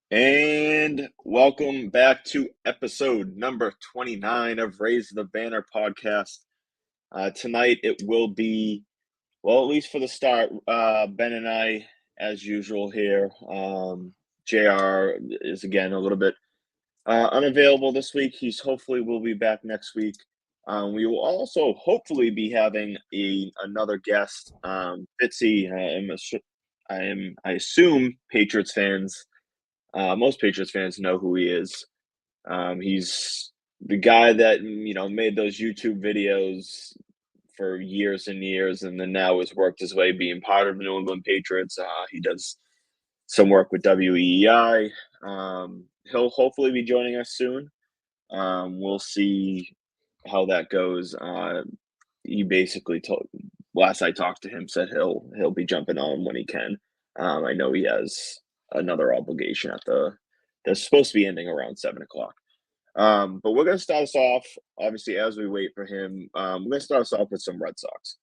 And welcome back to episode number 29 of Raise the Banner podcast. Tonight it will be, well, at least for the start, Ben and I, as usual here. JR is again a little bit unavailable this week. He's hopefully will be back next week. We will also hopefully be having another guest, Fitzy. I assume Patriots fans. Most Patriots fans know who he is. He's the guy that made those YouTube videos for years and years, and then now has worked his way being part of the New England Patriots. He does some work with WEEI. He'll hopefully be joining us soon. We'll see how that goes. He basically told last I talked to him said he'll be jumping on when he can. I know he has another obligation that's supposed to be ending around 7 o'clock. But we're gonna start us off, obviously, as we wait for him. We're gonna start us off with some Red Sox.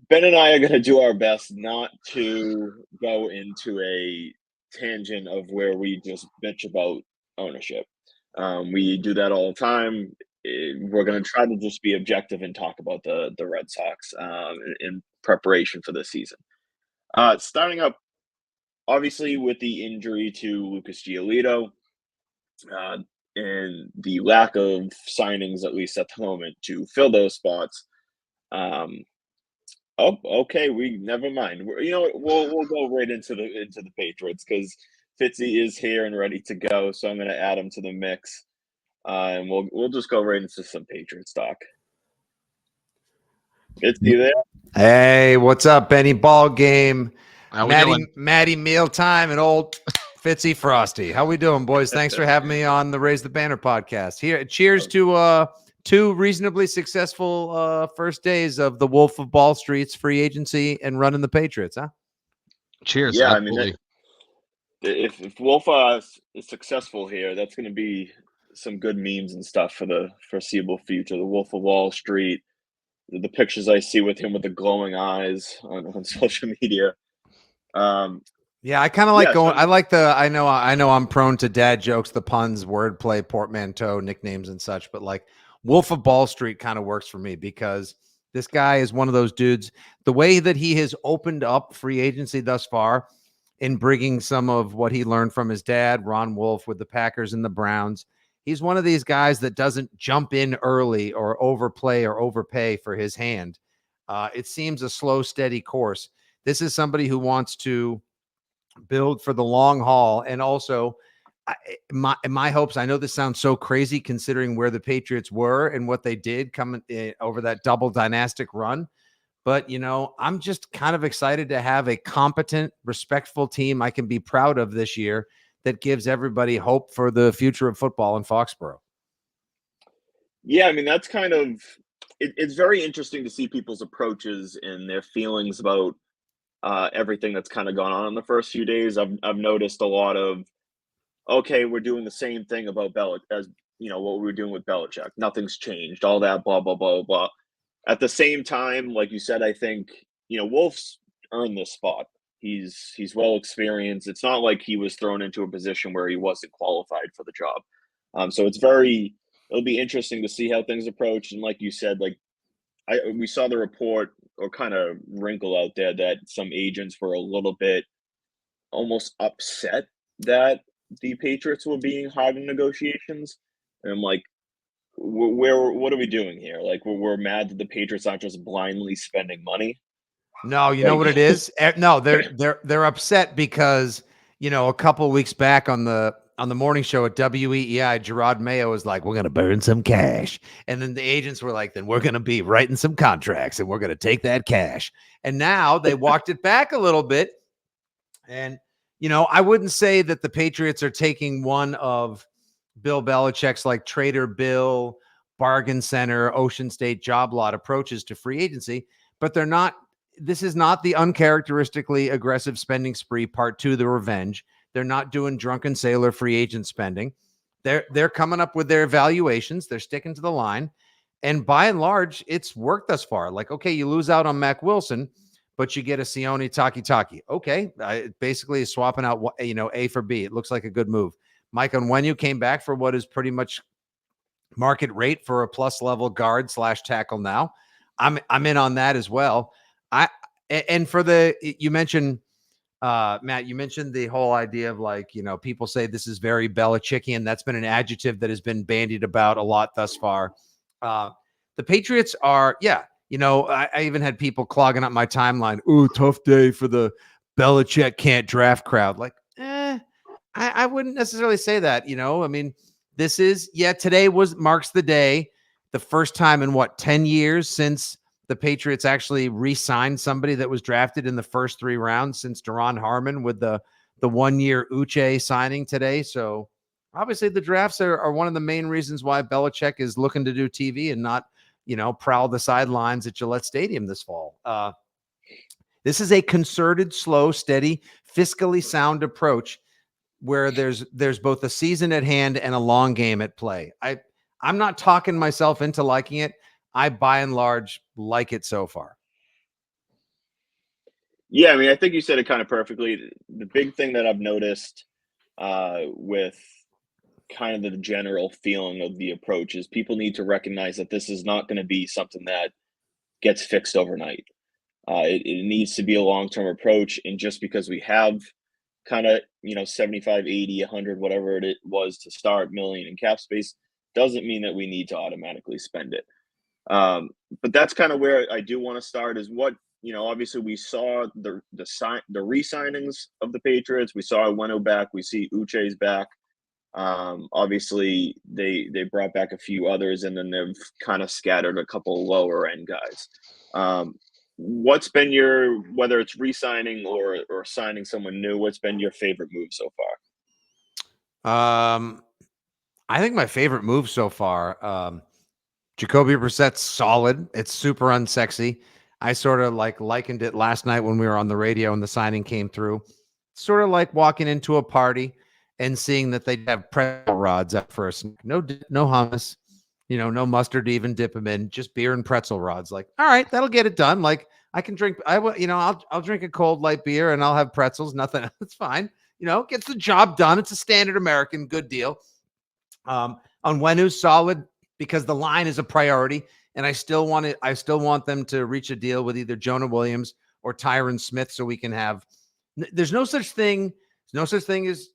Ben and I are gonna do our best not to go into a tangent of where we just bitch about ownership. We do that all the time. We're going to try to just be objective and talk about the Red Sox in preparation for this season. Starting up, obviously, with the injury to Lucas Giolito and the lack of signings, at least at the moment, to fill those spots. Oh, okay. We never mind. You know what? We'll go right into the Patriots because Fitzy is here and ready to go. So I'm going to add him to the mix, and we'll just go right into some Patriots talk. Fitzy there? Hey, what's up, Benny? Ball game. How we doing? Maddie mealtime and old Fitzy Frosty. How we doing, boys? Thanks for having me on the Raise the Banner podcast. Here, cheers to two reasonably successful first days of the Wolf of Ball Street's free agency and running the Patriots, huh? Cheers. Yeah, absolutely. I mean, if Wolf is successful here, that's going to be some good memes and stuff for the foreseeable future. The Wolf of Wall Street, the pictures I see with him with the glowing eyes on social media. Yeah, I kind of like going. I like the. I know. I'm prone to dad jokes, the puns, wordplay, portmanteau, nicknames, and such. But like Wolf of Ball Street kind of works for me because this guy is one of those dudes. The way that he has opened up free agency thus far, in bringing some of what he learned from his dad, Ron Wolf, with the Packers and the Browns. He's one of these guys that doesn't jump in early or overplay or overpay for his hand. It seems a slow, steady course. This is somebody who wants to build for the long haul. And also, my hopes, I know this sounds so crazy considering where the Patriots were and what they did coming over that double dynastic run. But, I'm just kind of excited to have a competent, respectful team I can be proud of this year that gives everybody hope for the future of football in Foxborough. Yeah, I mean, that's kind of it's very interesting to see people's approaches and their feelings about everything that's kind of gone on in the first few days. I've noticed a lot of, okay, we're doing the same thing about Belichick as what we were doing with Belichick. Nothing's changed. All that blah blah blah blah. At the same time, like you said, I think Wolf's earned this spot. He's well experienced. It's not like he was thrown into a position where he wasn't qualified for the job. So it'll be interesting to see how things approach. And like you said, like we saw the report or kind of wrinkle out there that some agents were a little bit almost upset that the Patriots were being hard in negotiations. And I'm like, what are we doing here? Like, we're mad that the Patriots aren't just blindly spending money. No, you know what it is? No, they're upset because, a couple of weeks back on the morning show at WEEI, Gerard Mayo was like, we're going to burn some cash. And then the agents were like, then we're going to be writing some contracts and we're going to take that cash. And now they walked it back a little bit. And, I wouldn't say that the Patriots are taking one of Bill Belichick's like Trader Bill, bargain center, Ocean State job lot approaches to free agency, but they're not. This is not the uncharacteristically aggressive spending spree part 2, the revenge. They're not doing drunken sailor free agent spending. They're coming up with their evaluations. They're sticking to the line. And by and large, it's worked thus far. Like, okay, you lose out on Mac Wilson, but you get a Sione Takitaki. Okay, basically swapping out A for B. It looks like a good move. Mike Onwenu came back for what is pretty much market rate for a plus level guard / tackle now. I'm in on that as well. And for you mentioned Matt, you mentioned the whole idea of like, people say this is very Belichickian. That's been an adjective that has been bandied about a lot thus far. The Patriots are, I even had people clogging up my timeline. Ooh, tough day for the Belichick can't draft crowd. Like, I wouldn't necessarily say that, I mean, this is, today marks the day, the first time in 10 years since the Patriots actually re-signed somebody that was drafted in the first 3 rounds since Daron Harmon with the 1-year Uche signing today. So obviously the drafts are one of the main reasons why Belichick is looking to do TV and not, prowl the sidelines at Gillette Stadium this fall. This is a concerted, slow, steady, fiscally sound approach where there's both a season at hand and a long game at play. I'm not talking myself into liking it. I, by and large, like it so far. Yeah, I mean, I think you said it kind of perfectly. The big thing that I've noticed with kind of the general feeling of the approach is people need to recognize that this is not going to be something that gets fixed overnight. It needs to be a long-term approach. And just because we have kind of, 75, 80, 100, whatever it was to start million in cap space, doesn't mean that we need to automatically spend it. But that's kind of where I do want to start is what, obviously we saw the re-signings of the Patriots. We saw Weno back. We see Uche's back. Obviously they brought back a few others, and then they've kind of scattered a couple lower end guys. What's been whether it's re-signing or signing someone new, what's been your favorite move so far? I think my favorite move so far, Jacoby Brissett's solid. It's super unsexy. I sort of likened it last night when we were on the radio and the signing came through. Sort of like walking into a party and seeing that they have pretzel rods at first. No hummus, no mustard to even dip them in, just beer and pretzel rods. Like, all right, that'll get it done. Like I can drink, I'll drink a cold light beer and I'll have pretzels. Nothing. It's fine. Gets the job done. It's a standard American good deal. Onwenu's solid because the line is a priority, and I still want them to reach a deal with either Jonah Williams or Tyron Smith so we can have. There's no such thing as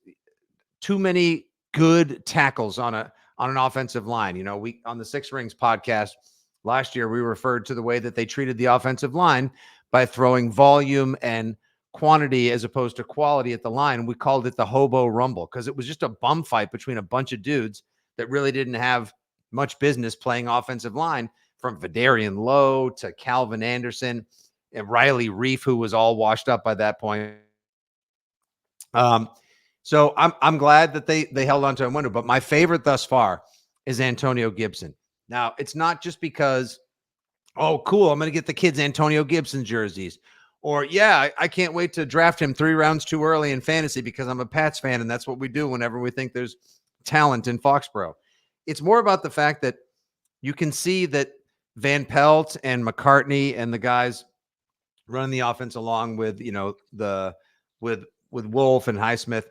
too many good tackles on an offensive line. We on the Six Rings podcast last year we referred to the way that they treated the offensive line by throwing volume and quantity as opposed to quality at the line. We called it the hobo rumble because it was just a bum fight between a bunch of dudes that really didn't have much business playing offensive line, from Vidarian Lowe to Calvin Anderson and Riley Reef, who was all washed up by that point. So I'm glad that they held on to a window, but my favorite thus far is Antonio Gibson. Now, it's not just because, oh, cool, I'm going to get the kids Antonio Gibson jerseys. Or, yeah, I can't wait to draft him 3 rounds too early in fantasy because I'm a Pats fan, and that's what we do whenever we think there's talent in Foxborough. It's more about the fact that you can see that Van Pelt and McCartney and the guys running the offense along with, with Wolf and Highsmith,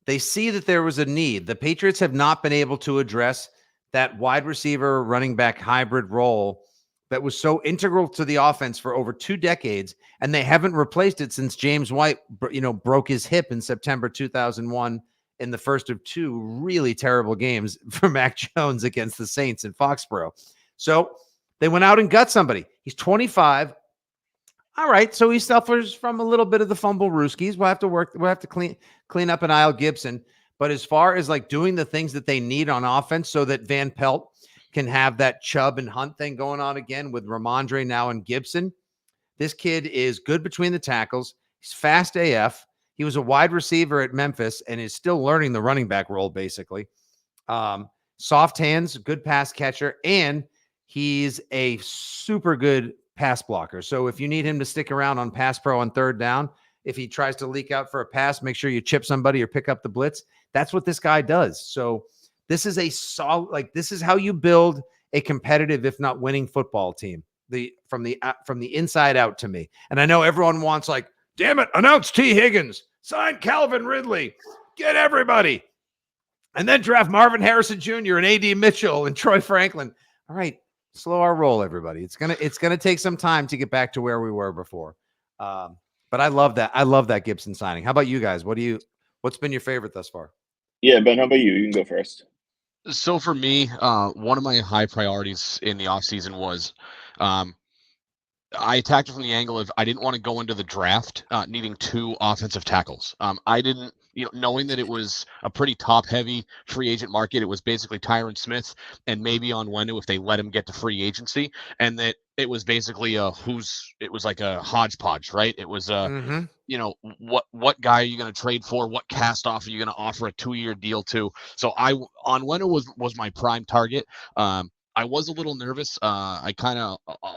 they see that there was a need. The Patriots have not been able to address that wide receiver running back hybrid role that was so integral to the offense for over 2 decades, and they haven't replaced it since James White, broke his hip in September 2001 in the first of 2 really terrible games for Mac Jones against the Saints in Foxborough. So they went out and got somebody. He's 25. All right, so he suffers from a little bit of the fumble rooskies. We'll have to clean up an Isle Gibson. But as far as like doing the things that they need on offense so that Van Pelt can have that Chubb and Hunt thing going on again with Ramondre now and Gibson, this kid is good between the tackles. He's fast AF. He was a wide receiver at Memphis and is still learning the running back role, basically. Soft hands, good pass catcher, and he's a super good pass blocker. So if you need him to stick around on pass pro on 3rd down, if he tries to leak out for a pass, make sure you chip somebody or pick up the blitz. That's what this guy does. So this is a solid, this is how you build a competitive, if not winning, football team. from the inside out to me. And I know everyone wants like, damn it, announce T. Higgins, sign Calvin Ridley, get everybody, and then draft Marvin Harrison Jr. and A.D. Mitchell and Troy Franklin. All right, slow our roll, everybody. It's gonna take some time to get back to where we were before. But I love that. I love that Gibson signing. How about you guys? What's been your favorite thus far? Yeah, Ben, how about you? You can go first. So for me, one of my high priorities in the offseason was I attacked it from the angle of I didn't want to go into the draft needing 2 offensive tackles. I didn't, knowing that it was a pretty top-heavy free agent market, it was basically Tyron Smith and maybe Onwenu if they let him get to free agency, and that it was basically it was like a hodgepodge, right? It was what guy are you going to trade for? What cast off are you going to offer a 2-year deal to? So Onwenu was my prime target. I was a little nervous. I'll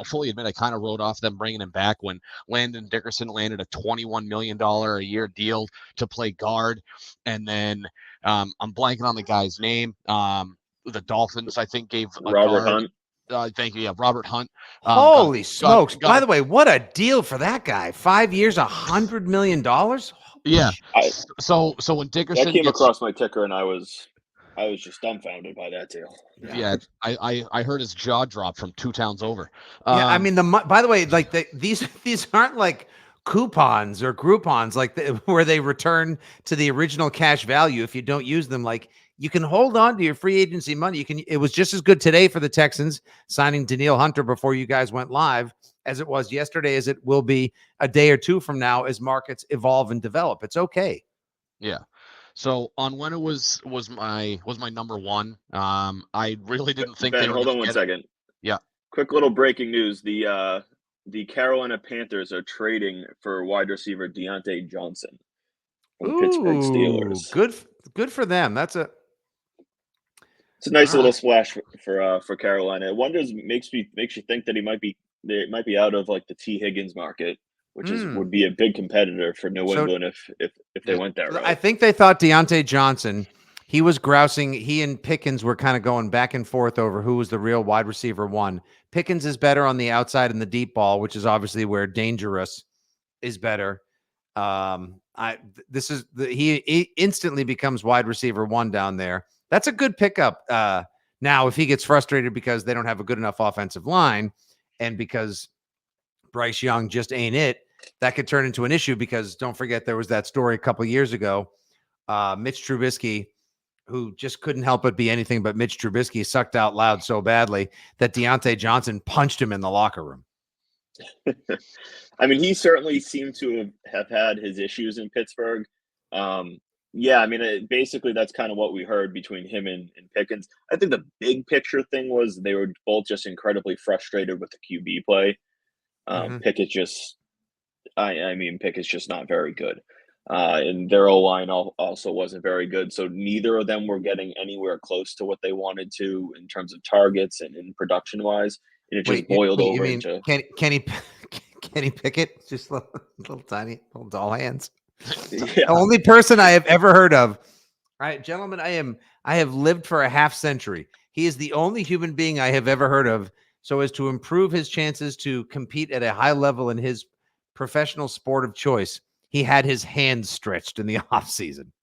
fully admit, I kind of wrote off them bringing him back when Landon Dickerson landed a $21 million a year deal to play guard. And then I'm blanking on the guy's name. The Dolphins, I think, gave a Robert guard. Hunt. Thank you. Yeah, Robert Hunt. Holy smokes. By the way, what a deal for that guy. 5 years, $100 million? Yeah. So when Dickerson that came across my ticker, and I was just dumbfounded by that deal. Yeah, I heard his jaw drop from 2 towns over. Yeah, I mean, by the way, like these aren't like coupons or Groupons, like where they return to the original cash value if you don't use them. Like you can hold on to your free agency money. It was just as good today for the Texans signing Danielle Hunter before you guys went live as it was yesterday, as it will be a day or two from now as markets evolve and develop. It's okay. Yeah. So Onwenu was my number one. I really didn't think. Ben, hold on one second. Yeah. Quick little breaking news: the Carolina Panthers are trading for wide receiver Deontay Johnson from Pittsburgh Steelers. Good for them. It's a nice little splash for Carolina. It makes you think that it might be out of like the T. Higgins market, which would be a big competitor for New England if they went that route. I think they thought Deontay Johnson, he was grousing. He and Pickens were kind of going back and forth over who was the real wide receiver one. Pickens is better on the outside in the deep ball, which is obviously where Dangerous is better. He instantly becomes wide receiver one down there. That's a good pickup. Now, if he gets frustrated because they don't have a good enough offensive line and because Bryce Young just ain't it, that could turn into an issue because don't forget there was that story a couple years ago. Mitch Trubisky, who just couldn't help but be anything but Mitch Trubisky, sucked out loud so badly that Deontay Johnson punched him in the locker room. I mean, he certainly seemed to have had his issues in Pittsburgh. Yeah, I mean, basically that's kind of what we heard between him and Pickens. I think the big picture thing was they were both just incredibly frustrated with the QB play. Pickett's just not very good. And their O-line also wasn't very good. So neither of them were getting anywhere close to what they wanted to in terms of targets and in production-wise. And it just boiled over into Kenny Pickett, just little tiny, little doll hands. Yeah. The only person I have ever heard of. All right, gentlemen, I have lived for a half century. He is the only human being I have ever heard of so as to improve his chances to compete at a high level in his professional sport of choice. He had his hands stretched in the off season.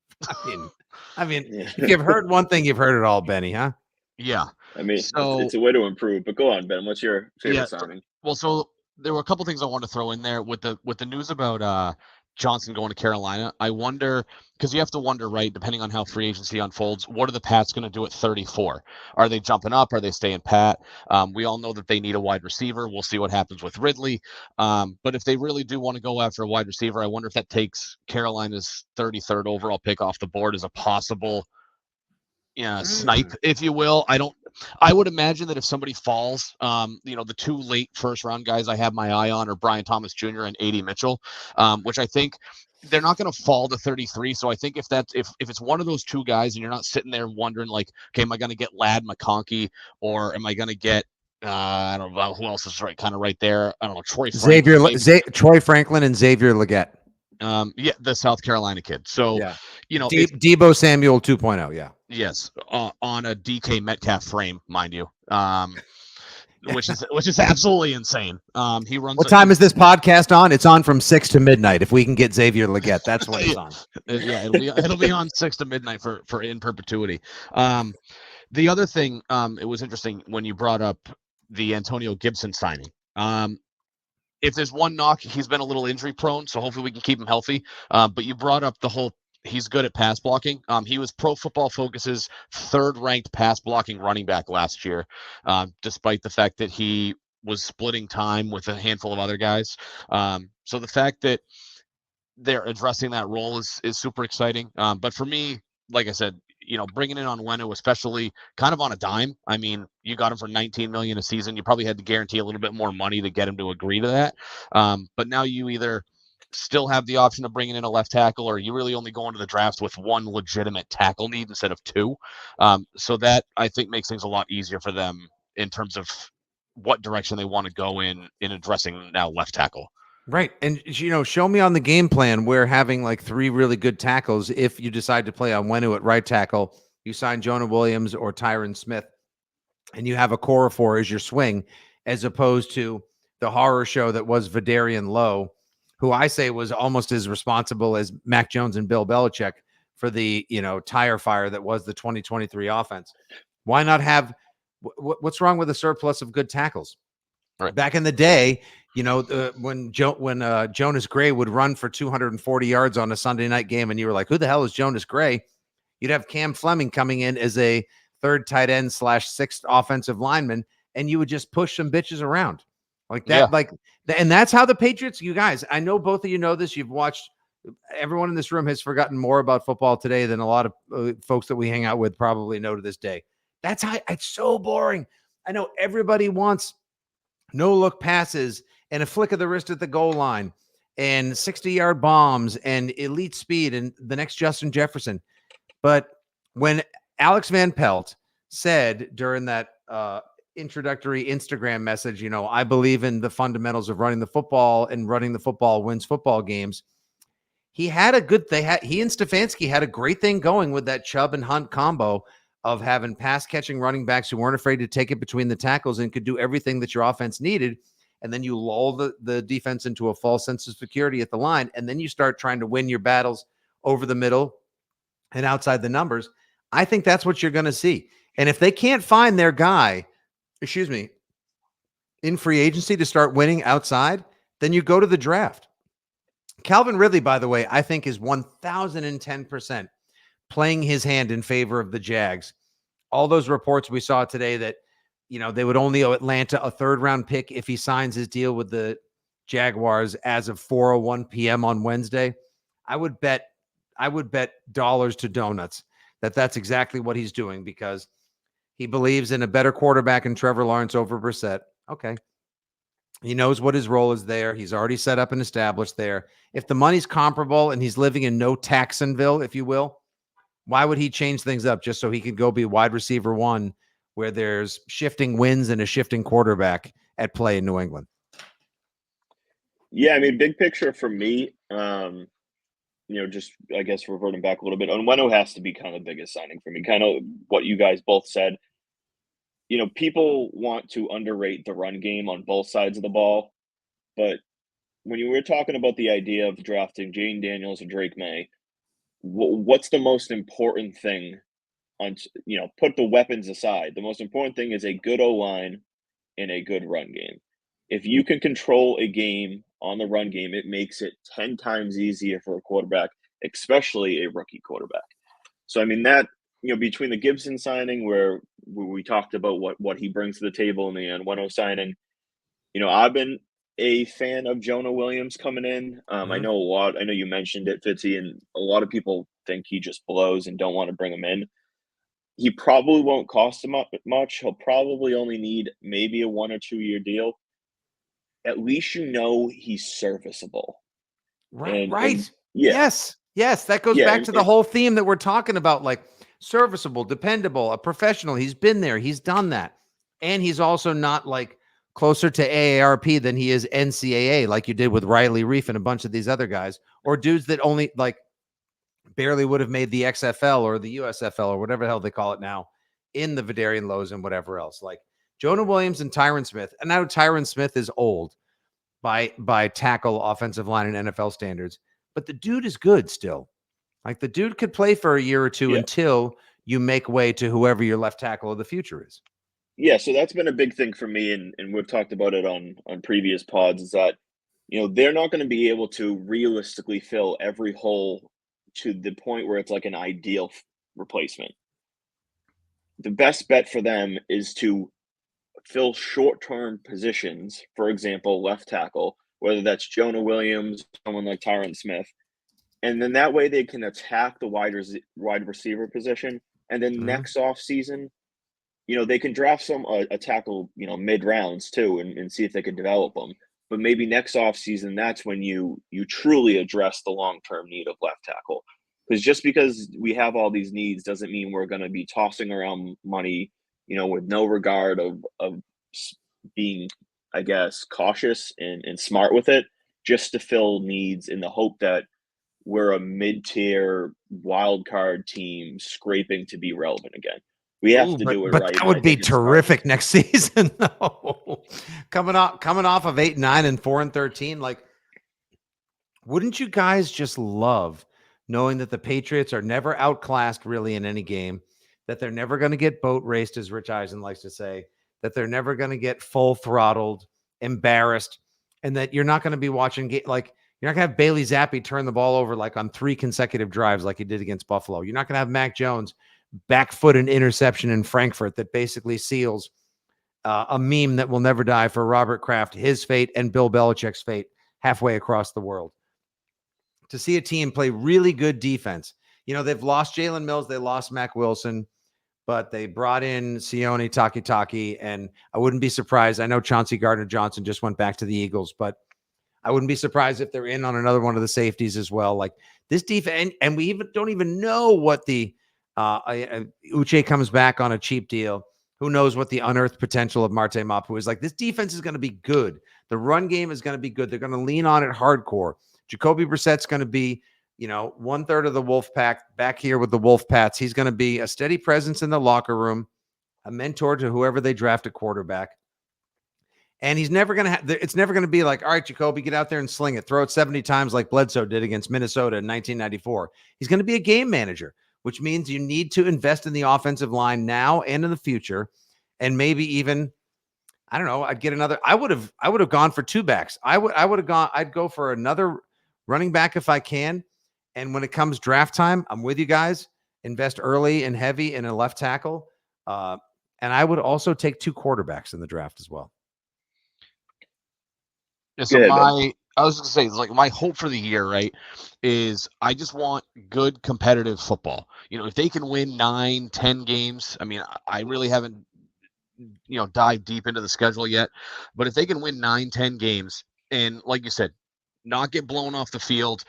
I mean, if you've heard one thing, you've heard it all, Benny, huh? Yeah. I mean, it's a way to improve. But go on, Ben. What's your favorite signing? Well, so there were a couple things I wanted to throw in there with the news about Johnson going to Carolina. I wonder, because you have to wonder, right, depending on how free agency unfolds, what are the Pats going to do at 34? Are they jumping up? Are they staying pat? We all know that they need a wide receiver. We'll see what happens with Ridley. But if they really do want to go after a wide receiver, I wonder if that takes Carolina's 33rd overall pick off the board as a possible snipe, if you will. I would imagine that if somebody falls, the 2 late first round guys I have my eye on are Brian Thomas Jr. and A.D. Mitchell, which I think they're not going to fall to 33. So I think if it's one of those 2 guys and you're not sitting there wondering like, okay, am I going to get Ladd McConkey or am I going to get I don't know who else is right there. I don't know, Troy Franklin and Xavier Legette. The South Carolina kid. So, Debo Samuel 2.0. Yeah. Yes. On a DK Metcalf frame, mind you. which is absolutely insane. He runs. What time is this podcast on? It's on from 6 to midnight. If we can get Xavier Legette, that's what it's on. Yeah, it'll be on 6 to midnight for in perpetuity. The other thing, it was interesting when you brought up the Antonio Gibson signing. If there's one knock, he's been a little injury prone, so hopefully we can keep him healthy. But you brought up the whole. He's good at pass blocking. He was Pro Football Focus's third-ranked pass blocking running back last year, despite the fact that he was splitting time with a handful of other guys. So the fact that they're addressing that role is super exciting. But for me, like I said, bringing in Onwenu, especially kind of on a dime. I mean, you got him for $19 million a season. You probably had to guarantee a little bit more money to get him to agree to that. But now you either still have the option of bringing in a left tackle, or you really only go into the draft with one legitimate tackle need instead of two. So that, I think, makes things a lot easier for them in terms of what direction they want to go in addressing now left tackle. Right. And, show me on the game plan where having like three really good tackles, if you decide to play Onwenu at right tackle, you sign Jonah Williams or Tyron Smith, and you have a core of four as your swing, as opposed to the horror show that was Vidarian Lowe, who I say was almost as responsible as Mac Jones and Bill Belichick for the, tire fire that was the 2023 offense. Why not have what's wrong with a surplus of good tackles? Right. Back in the day, when Jonas Gray would run for 240 yards on a Sunday night game, and you were like, who the hell is Jonas Gray? You'd have Cam Fleming coming in as a third tight end / sixth offensive lineman, and you would just push some bitches around like that. Yeah. And that's how the Patriots, you guys, I know both of you know this. You've watched, everyone in this room has forgotten more about football today than a lot of folks that we hang out with probably know to this day. That's how it's so boring. I know everybody wants no look passes and a flick of the wrist at the goal line and 60-yard bombs and elite speed and the next Justin Jefferson. But when Alex Van Pelt said during that introductory Instagram message, I believe in the fundamentals of running the football, and running the football wins football games. He and Stefanski had a great thing going with that Chubb and Hunt combo of having pass catching running backs who weren't afraid to take it between the tackles and could do everything that your offense needed. And then you lull the defense into a false sense of security at the line. And then you start trying to win your battles over the middle and outside the numbers. I think that's what you're going to see. And if they can't find their guy, in free agency to start winning outside, then you go to the draft. Calvin Ridley, by the way, I think is 1,010% playing his hand in favor of the Jags. All those reports we saw today that, they would only owe Atlanta a third-round pick if he signs his deal with the Jaguars as of 4:01 p.m. on Wednesday. I would bet dollars to donuts that that's exactly what he's doing, because he believes in a better quarterback in Trevor Lawrence over Brissett. Okay. He knows what his role is there. He's already set up and established there. If the money's comparable and he's living in no Taxonville, if you will, why would he change things up just so he could go be wide receiver one where there's shifting winds and a shifting quarterback at play in New England? Yeah, I mean, big picture for me, just, I guess, reverting back a little bit, Onwenu has to be kind of the biggest signing for me, kind of what you guys both said. People want to underrate the run game on both sides of the ball, but when you were talking about the idea of drafting Jane Daniels or Drake May, what's the most important thing put the weapons aside. The most important thing is a good O-line and a good run game. If you can control a game on the run game, it makes it 10 times easier for a quarterback, especially a rookie quarterback. So, I mean, that, between the Gibson signing where we talked about what he brings to the table, and the Onwenu signing, I've been a fan of Jonah Williams coming in. I know you mentioned it, Fitzy, and a lot of people think he just blows and don't want to bring him in. He probably won't cost him much. He'll probably only need maybe a 1 or 2 year deal. At least he's serviceable. Right. And yeah. Yes. That goes back to the whole theme that we're talking about, like serviceable, dependable, a professional. He's been there. He's done that. And he's also not like closer to AARP than he is NCAA, like you did with Riley Reef and a bunch of these other guys, or dudes that only like barely would have made the XFL or the USFL or whatever the hell they call it now in the Vidarian Lows and whatever else. Like, Jonah Williams and Tyron Smith. And now Tyron Smith is old by tackle offensive line and NFL standards, but the dude is good still. Like the dude could play for a year or two until you make way to whoever your left tackle of the future is. Yeah, so that's been a big thing for me, and we've talked about it on previous pods, is that, they're not going to be able to realistically fill every hole to the point where it's like an ideal replacement. The best bet for them is to fill short-term positions, for example, left tackle, whether that's Jonah Williams, someone like Tyron Smith, and then that way they can attack the wide receiver position, and then next offseason, they can draft a tackle, mid rounds too, and see if they can develop them. But maybe next offseason, that's when you truly address the long-term need of left tackle. Because just because we have all these needs doesn't mean we're going to be tossing around money, with no regard of being, I guess, cautious and smart with it, just to fill needs in the hope that we're a mid-tier wild card team scraping to be relevant again. We have to do it but right. That would be terrific next season, though. coming off of 8-9 and 4-13, like, wouldn't you guys just love knowing that the Patriots are never outclassed really in any game, that they're never going to get boat raced, as Rich Eisen likes to say, that they're never going to get full throttled, embarrassed, and that you're not going to be watching like you're not going to have Bailey Zappi turn the ball over like on 3 consecutive drives like he did against Buffalo. You're not going to have Mac Jones back foot an interception in Frankfurt that basically seals a meme that will never die for Robert Kraft, his fate, and Bill Belichick's fate halfway across the world. To see a team play really good defense. They've lost Jalen Mills, they lost Mac Wilson, but they brought in Sione Takitaki, and I wouldn't be surprised. I know Chauncey Gardner-Johnson just went back to the Eagles, but I wouldn't be surprised if they're in on another one of the safeties as well. Like this defense, and we don't even know what the Uche comes back on a cheap deal. Who knows what the unearthed potential of Marte Mapu is. Like, this defense is going to be good. The run game is going to be good. They're going to lean on it hardcore. Jacoby Brissett's going to be, 1/3 of the Wolf Pack back here with the Wolf Pats. He's going to be a steady presence in the locker room, a mentor to whoever they draft at quarterback. And he's never going to it's never going to be like, all right, Jacoby, get out there and sling it. Throw it 70 times like Bledsoe did against Minnesota in 1994. He's going to be a game manager, which means you need to invest in the offensive line now and in the future. And maybe even, I don't know, I would have gone for 2 backs. I'd go for another running back if I can. And when it comes draft time, I'm with you guys. Invest early and heavy in a left tackle. And I would also take 2 quarterbacks in the draft as well. Yeah, so I was going to say, like, my hope for the year, right, is I just want good competitive football. If they can win 9-10 games, I mean, I really haven't, dived deep into the schedule yet, but if they can win 9-10 games and, like you said, not get blown off the field,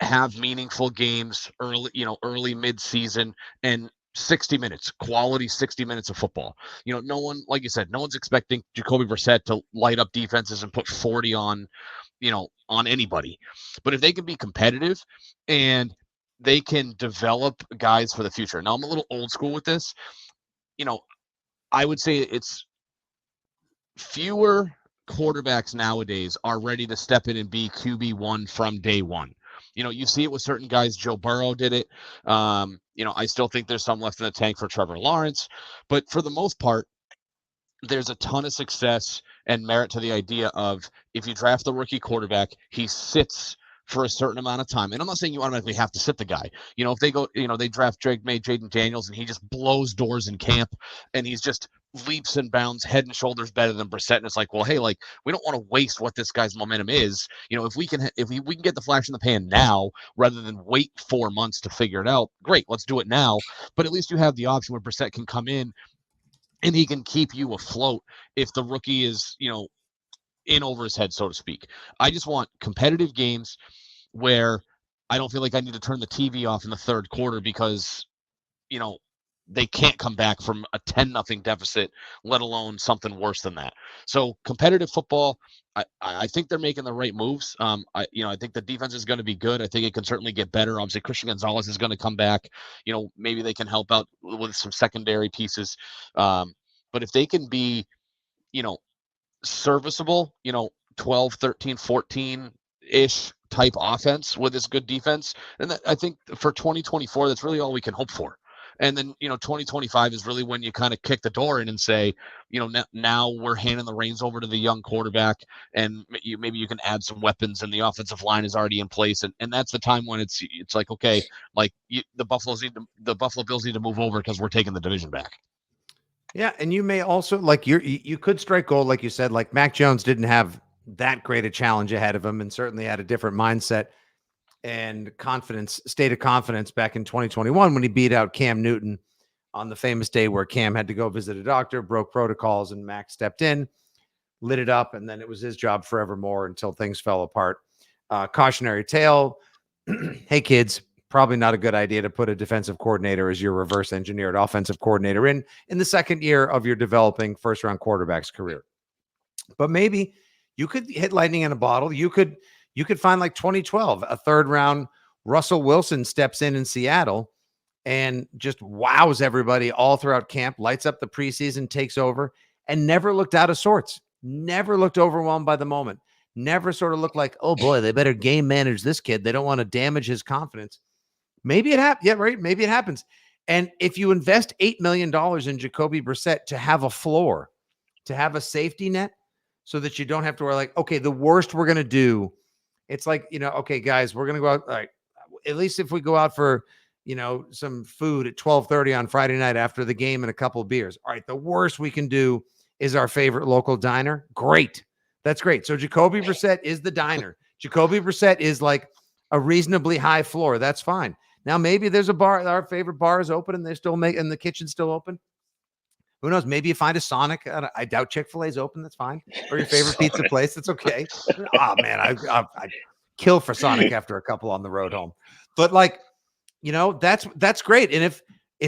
have meaningful games early mid-season, and 60 minutes, quality 60 minutes of football. No one, like you said, no one's expecting Jacoby Brissett to light up defenses and put 40 on anybody. But if they can be competitive and they can develop guys for the future. Now, I'm a little old school with this. I would say it's fewer quarterbacks nowadays are ready to step in and be QB1 from day one. You see it with certain guys. Joe Burrow did it. I still think there's some left in the tank for Trevor Lawrence, but for the most part, there's a ton of success and merit to the idea of, if you draft the rookie quarterback, he sits for a certain amount of time. And I'm not saying you automatically have to sit the guy. If they go, they draft Jaden Daniels and he just blows doors in camp and he's just leaps and bounds head and shoulders better than Brissett. And it's like, well, hey, like, we don't want to waste what this guy's momentum is. If we can get the flash in the pan now rather than wait 4 months to figure it out, great, let's do it now. But at least you have the option where Brissett can come in and he can keep you afloat if the rookie is, in over his head, so to speak. I just want competitive games where I don't feel like I need to turn the TV off in the third quarter because, they can't come back from a 10-0 deficit, let alone something worse than that. So competitive football, I think they're making the right moves. I think the defense is going to be good. I think it can certainly get better. Obviously, Christian Gonzalez is going to come back. Maybe they can help out with some secondary pieces. But But if they can be, serviceable, 12, 13, 14-ish type offense with this good defense, and I think for 2024, that's really all we can hope for. And then, 2025 is really when you kind of kick the door in and say, now we're handing the reins over to the young quarterback, and maybe you can add some weapons, and the offensive line is already in place, and that's the time when it's like, okay, like the Buffalo Bills need to move over because we're taking the division back. Yeah, and you may also you could strike gold, like you said. Like Mac Jones didn't have that great a challenge ahead of him, and certainly had a different mindset and state of confidence back in 2021 when he beat out Cam Newton on the famous day where Cam had to go visit a doctor, broke protocols, and Mac stepped in, lit it up, and then it was his job forevermore until things fell apart. Cautionary tale. Hey, kids, probably not a good idea to put a defensive coordinator as your reverse engineered offensive coordinator in the second year of your developing first-round quarterback's career. But maybe you could hit lightning in a bottle. You could find like 2012, a third-round Russell Wilson steps in Seattle and just wows everybody all throughout camp, lights up the preseason, takes over, and never looked out of sorts, never looked overwhelmed by the moment, never sort of looked like, oh boy, they better game manage this kid. They don't want to damage his confidence. Maybe it happens. Yeah, right. Maybe it happens. And if you invest $8 million in Jacoby Brissett to have a floor, to have a safety net, so that you don't have to worry, like, okay, the worst we're going to do, it's like, okay, guys, we're going to go out. All right, at least if we go out for, some food at 12:30 on Friday night after the game and a couple of beers. All right, the worst we can do is our favorite local diner. Great. That's great. So Jacoby Brissett is the diner. Jacoby Brissett is like a reasonably high floor. That's fine. Now, maybe there's a bar, our favorite bar is open and they're still and the kitchen's still open. Who knows? Maybe you find a Sonic. I doubt Chick-fil-A is open. That's fine. Or your favorite pizza place. That's okay. Oh man, I'd kill for Sonic after a couple on the road home. But like, that's great. And if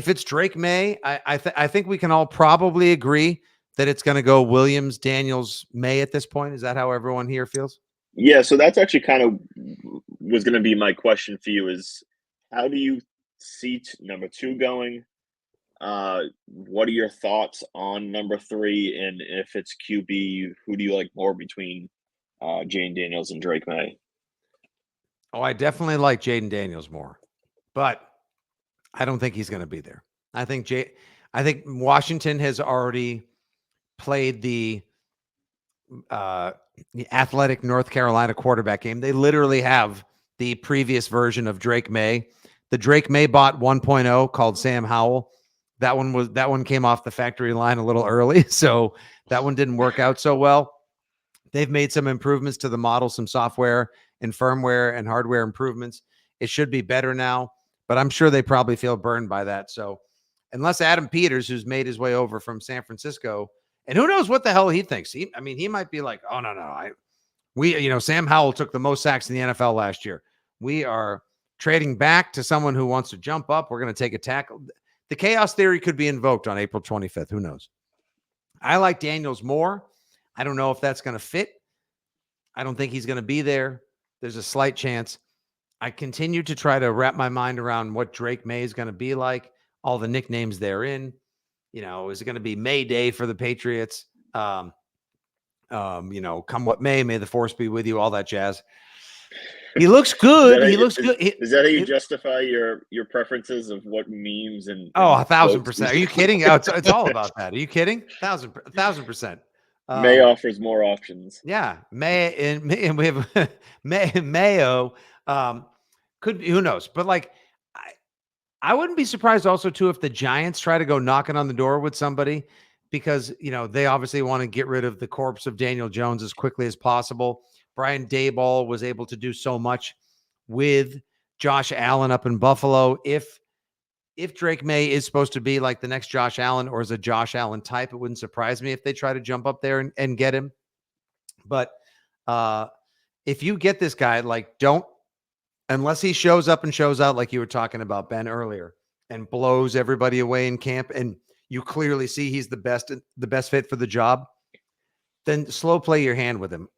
it's Drake May, I think we can all probably agree that it's going to go Williams, Daniels, May at this point. Is that how everyone here feels? Yeah. So that's actually kind of was going to be my question for you: is how do you see number 2 going? What are your thoughts on number 3? And if it's QB, who do you like more between Jane Daniels and Drake May? Oh, I definitely like Jaden Daniels more, but I don't think he's going to be there. I think Washington has already played the athletic North Carolina quarterback game. They literally have the previous version of Drake May, the Drake May bot 1.0 called Sam Howell. That one came off the factory line a little early, so that one didn't work out so well. They've made some improvements to the model, some software and firmware and hardware improvements. It should be better now, but I'm sure they probably feel burned by that. So unless Adam Peters, who's made his way over from San Francisco, and who knows what the hell he thinks. He might be like, oh, no. Sam Howell took the most sacks in the NFL last year. We are trading back to someone who wants to jump up. We're going to take a tackle. The chaos theory could be invoked on April 25th. Who knows? I like Daniels more. I don't know if that's going to fit. I don't think he's going to be there. There's a slight chance. I continue to try to wrap my mind around what Drake May is going to be like, all the nicknames they're in. Is it going to be May Day for the Patriots? Come what may the force be with you, all that jazz. He looks good. He looks good. Is that how you justify your preferences of what memes and 1,000%. Are you kidding? It's all about that. Are you kidding? 1,000%. May offers more options. Yeah, May and we have Mayo. Who knows? But like, I wouldn't be surprised also too if the Giants try to go knocking on the door with somebody, because they obviously want to get rid of the corpse of Daniel Jones as quickly as possible. Brian Daboll was able to do so much with Josh Allen up in Buffalo. If Drake May is supposed to be like the next Josh Allen or is a Josh Allen type, it wouldn't surprise me if they try to jump up there and get him. But if you get this guy, like, unless he shows up and shows out like you were talking about, Ben, earlier, and blows everybody away in camp, and you clearly see he's the best fit for the job, then slow play your hand with him.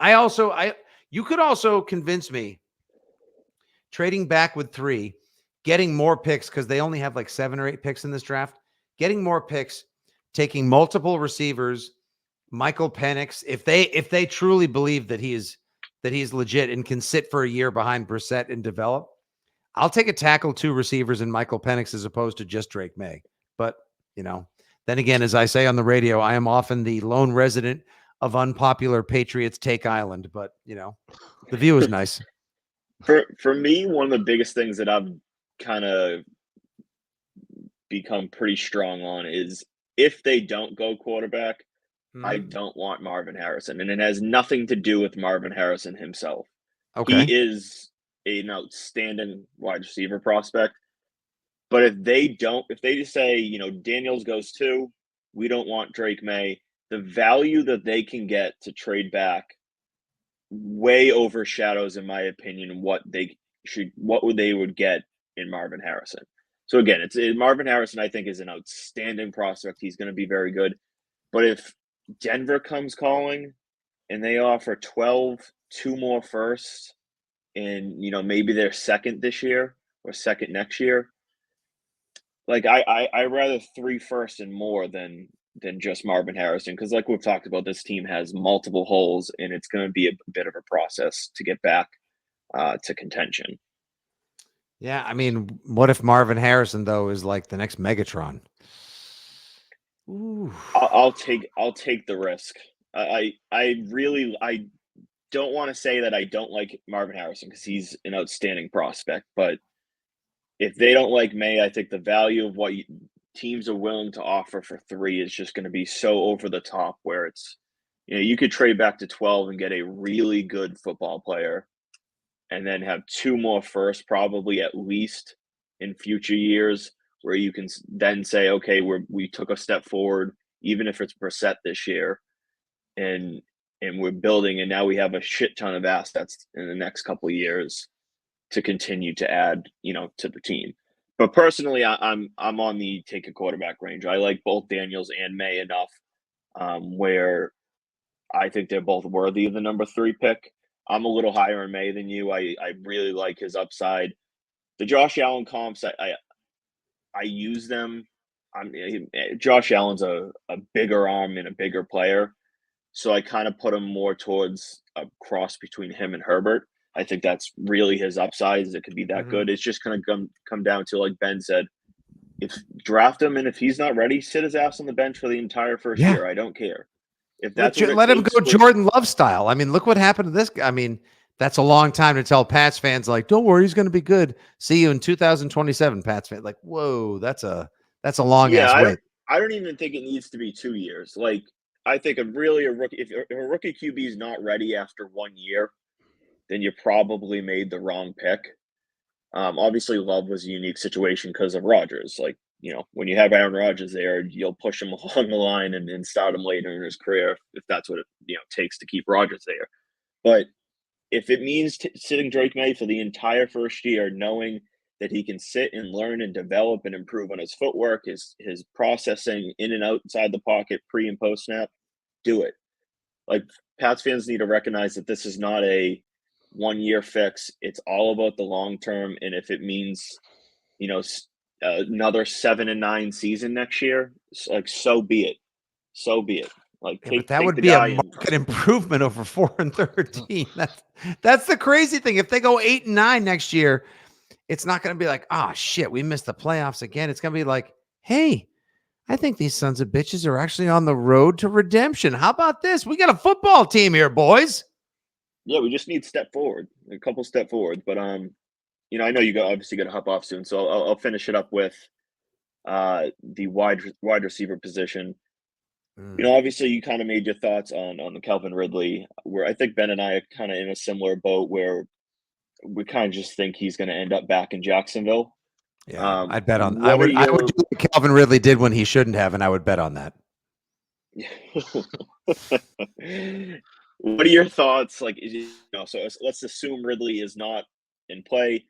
You could also convince me trading back with 3, getting more picks, because they only have like 7 or 8 picks in this draft, getting more picks taking multiple receivers, Michael Penix, if they truly believe that he's legit and can sit for a year behind Brissett and develop, I'll take a tackle, 2 receivers, and Michael Penix as opposed to just Drake May. But, then again, as I say on the radio, I am often the lone resident of unpopular Patriots take island, but, the view is nice. For me, one of the biggest things that I've kind of become pretty strong on is if they don't go quarterback, I don't want Marvin Harrison. And it has nothing to do with Marvin Harrison himself. Okay. He is an outstanding wide receiver prospect. But if they just say, Daniels goes 2, we don't want Drake May, the value that they can get to trade back way overshadows, in my opinion, what they would get in Marvin Harrison. So again, Marvin Harrison, I think, is an outstanding prospect. He's going to be very good. But if Denver comes calling and they offer 12, 2 more firsts, and maybe they're second this year or second next year, like I rather 3 firsts and more than just Marvin Harrison, because like we've talked about, this team has multiple holes and it's going to be a bit of a process to get back to contention. Yeah, I mean, what if Marvin Harrison though is like the next Megatron? Ooh. I'll take the risk. I don't want to say that I don't like Marvin Harrison because he's an outstanding prospect, but if they don't like May, I think the value of what teams are willing to offer for 3 is just going to be so over the top, where it's, you could trade back to 12 and get a really good football player and then have 2 more firsts probably at least in future years, where you can then say, okay, we took a step forward, even if it's Brissett this year, and we're building, and now we have a shit ton of assets in the next couple of years to continue to add, to the team. But personally, I'm on the take a quarterback range. I like both Daniels and May enough where I think they're both worthy of the number 3 pick. I'm a little higher in May than you. I really like his upside. The Josh Allen comps, I use them. Josh Allen's a bigger arm and a bigger player, so I kind of put him more towards a cross between him and Herbert. I think that's really his upside, is it could be that good. It's just going to come down to, like Ben said, if draft him, and if he's not ready, sit his ass on the bench for the entire first year. I don't care. If that's let him go Jordan Love style. I mean, look what happened to this guy. I mean, that's a long time to tell Pats fans, like, don't worry, he's going to be good. See you in 2027, Pats fans. Like, whoa, that's a long ass wait. I don't even think it needs to be 2 years. Like, I think a rookie, if a rookie QB is not ready after 1 year, then you probably made the wrong pick. Obviously, Love was a unique situation because of Rodgers. Like, when you have Aaron Rodgers there, you'll push him along the line and start him later in his career if that's what it takes to keep Rodgers there. But if it means sitting Drake May for the entire first year, knowing that he can sit and learn and develop and improve on his footwork, his processing in and outside the pocket, pre and post snap, do it. Like, Pats fans need to recognize that this is not a 1 year fix. It's all about the long term, and if it means, another 7-9 season next year, like, so be it. So be it. Like, but that would be a market improvement over 4-13. That's the crazy thing. If they go 8-9 next year, it's not going to be like, oh shit, we missed the playoffs again. It's going to be like, hey, I think these sons of bitches are actually on the road to redemption. How about this? We got a football team here, boys. Yeah, we just need a couple step forward. But I know you obviously got to hop off soon, so I'll finish it up with the wide receiver position. Obviously you kind of made your thoughts on the Calvin Ridley, where I think Ben and I are kind of in a similar boat, where we kind of just think he's going to end up back in Jacksonville. Yeah, I'd bet on. I would do what Calvin Ridley did when he shouldn't have, and I would bet on that. What are your thoughts? Like, so let's assume Ridley is not in play.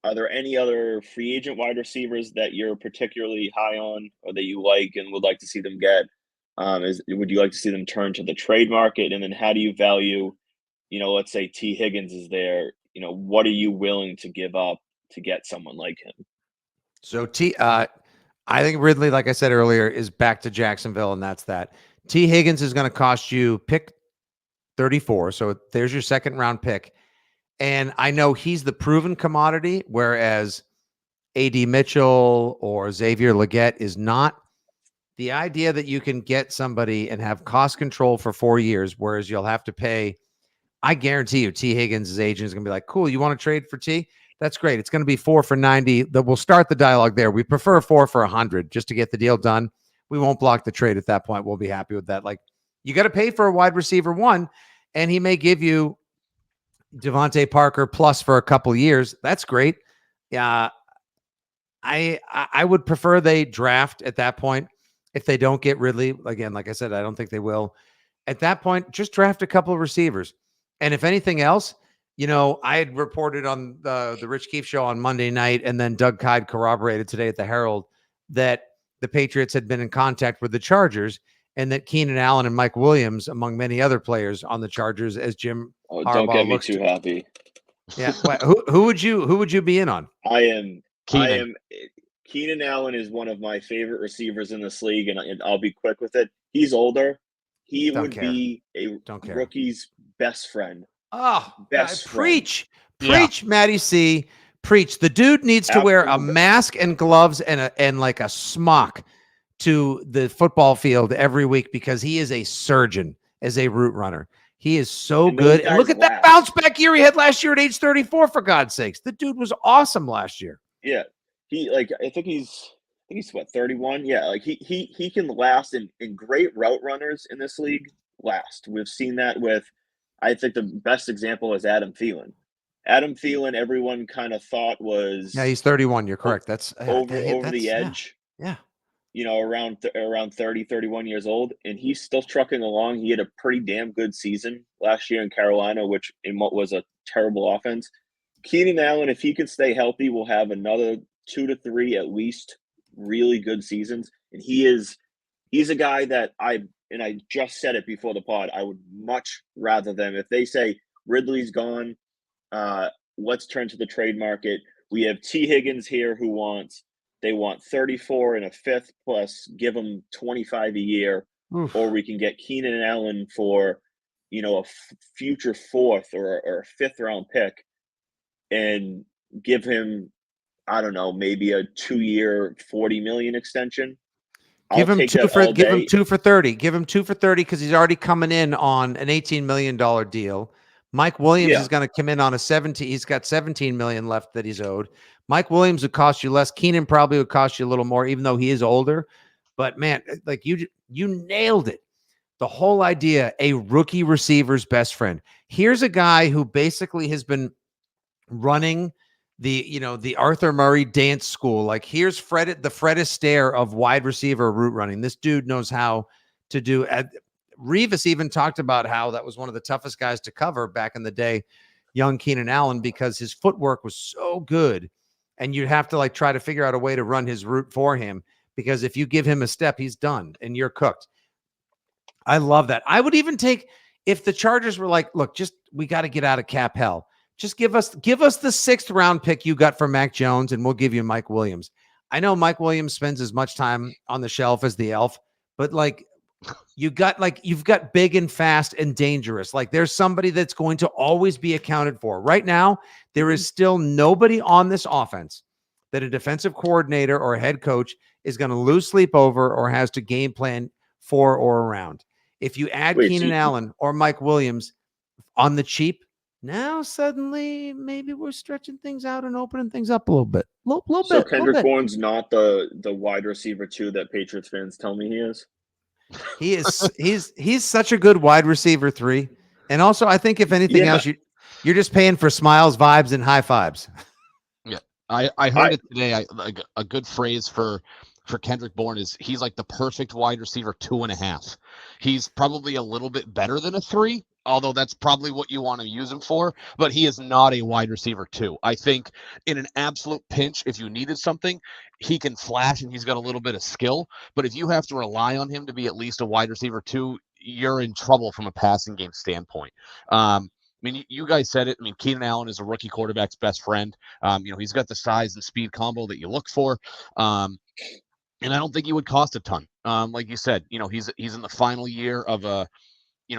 Are there any other free agent wide receivers that you're particularly high on, or that you like and would like to see them get? Would you like to see them turn to the trade market? And then how do you value, let's say T. Higgins is there. What are you willing to give up to get someone like him? So I think Ridley, like I said earlier, is back to Jacksonville, and that's that. T. Higgins is going to cost you pick 34. So there's your second round pick. And I know he's the proven commodity, whereas A.D. Mitchell or Xavier Legette is not. The idea that you can get somebody and have cost control for 4 years, whereas you'll have to pay, I guarantee you, T. Higgins' agent is going to be like, cool, you want to trade for T? That's great. It's going to be 4 for 90. We'll start the dialogue there. We prefer 4 for 100 just to get the deal done. We won't block the trade at that point. We'll be happy with that. Like, you got to pay for a wide receiver 1, and he may give you Devontae Parker plus for a couple of years. That's great. Yeah, I would prefer they draft at that point. If they don't get Ridley, again, like I said, I don't think they will. At that point, just draft a couple of receivers. And if anything else, I had reported on the Rich Keefe show on Monday night, and then Doug Kyde corroborated today at the Herald that the Patriots had been in contact with the Chargers, and that Keenan Allen and Mike Williams, among many other players on the Chargers, as Jim Harbaugh don't get me looks too happy. Yeah, who would you be in on? I am Keenan. Keenan Allen is one of my favorite receivers in this league, and I'll be quick with it. He's older. He would be a rookie's best friend. Oh, best preach, Matty C. Preach. The dude needs to wear a mask and gloves and like a smock to the football field every week, because he is a surgeon as a route runner. He is so good. And look at that bounce back year he had last year at age 34, for God's sakes. The dude was awesome last year. Yeah. I think he's what, 31? Yeah, like he can last, in great route runners in this league last. We've seen that with, I think the best example is Adam Thielen. Adam Thielen, everyone kind of thought was, yeah, he's 31. You're correct. That's over the edge. Yeah. Around 30, 31 years old, and he's still trucking along. He had a pretty damn good season last year in Carolina, which in what was a terrible offense. Keenan Allen, if he can stay healthy, will have another 2 to 3 at least really good seasons. And he's a guy that I just said it before the pod, I would much rather them, if they say Ridley's gone, let's turn to the trade market. We have T. Higgins here they want 34 and a fifth, plus give them 25 a year. Oof. Or we can get Keenan Allen for, a future 4th or a 5th round pick, and give him, I don't know, maybe a 2-year, $40 million extension. Give him 2 for 30. Give him 2 for 30, because he's already coming in on an $18 million deal. Mike Williams is going to come in on a 17. He's got $17 million left that he's owed. Mike Williams would cost you less. Keenan probably would cost you a little more, even though he is older. But man, like you nailed it. The whole idea, a rookie receiver's best friend. Here's a guy who basically has been running the Arthur Murray dance school. Like, here's Fred Astaire of wide receiver route running. This dude knows how to do. Revis even talked about how that was one of the toughest guys to cover back in the day, young Keenan Allen, because his footwork was so good, and you'd have to try to figure out a way to run his route for him, because if you give him a step, he's done and you're cooked. I love that. I would even take, if the Chargers were like, look, we got to get out of cap hell. Just give us the 6th round pick you got for Mac Jones, and we'll give you Mike Williams. I know Mike Williams spends as much time on the shelf as the elf, but you've got big and fast and dangerous. There's somebody that's going to always be accounted for. Right now, there is still nobody on this offense that a defensive coordinator or a head coach is going to lose sleep over or has to game plan for or around. If you add Keenan Allen or Mike Williams on the cheap, now suddenly maybe we're stretching things out and opening things up a little bit. So Kendrick Bourne's not the wide receiver 2 that Patriots fans tell me he is? He is. He's such a good wide receiver 3. And also, I think if anything else, you're just paying for smiles, vibes, and high fives. Yeah, I heard it today. A good phrase for Kendrick Bourne is he's like the perfect wide receiver 2.5. He's probably a little bit better than a 3, although that's probably what you want to use him for, but he is not a wide receiver 2. I think in an absolute pinch, if you needed something, he can flash and he's got a little bit of skill, but if you have to rely on him to be at least a wide receiver 2, you're in trouble from a passing game standpoint. I mean, you guys said it. I mean, Keenan Allen is a rookie quarterback's best friend. He's got the size and speed combo that you look for. And I don't think he would cost a ton. Like you said, he's in the final year of a,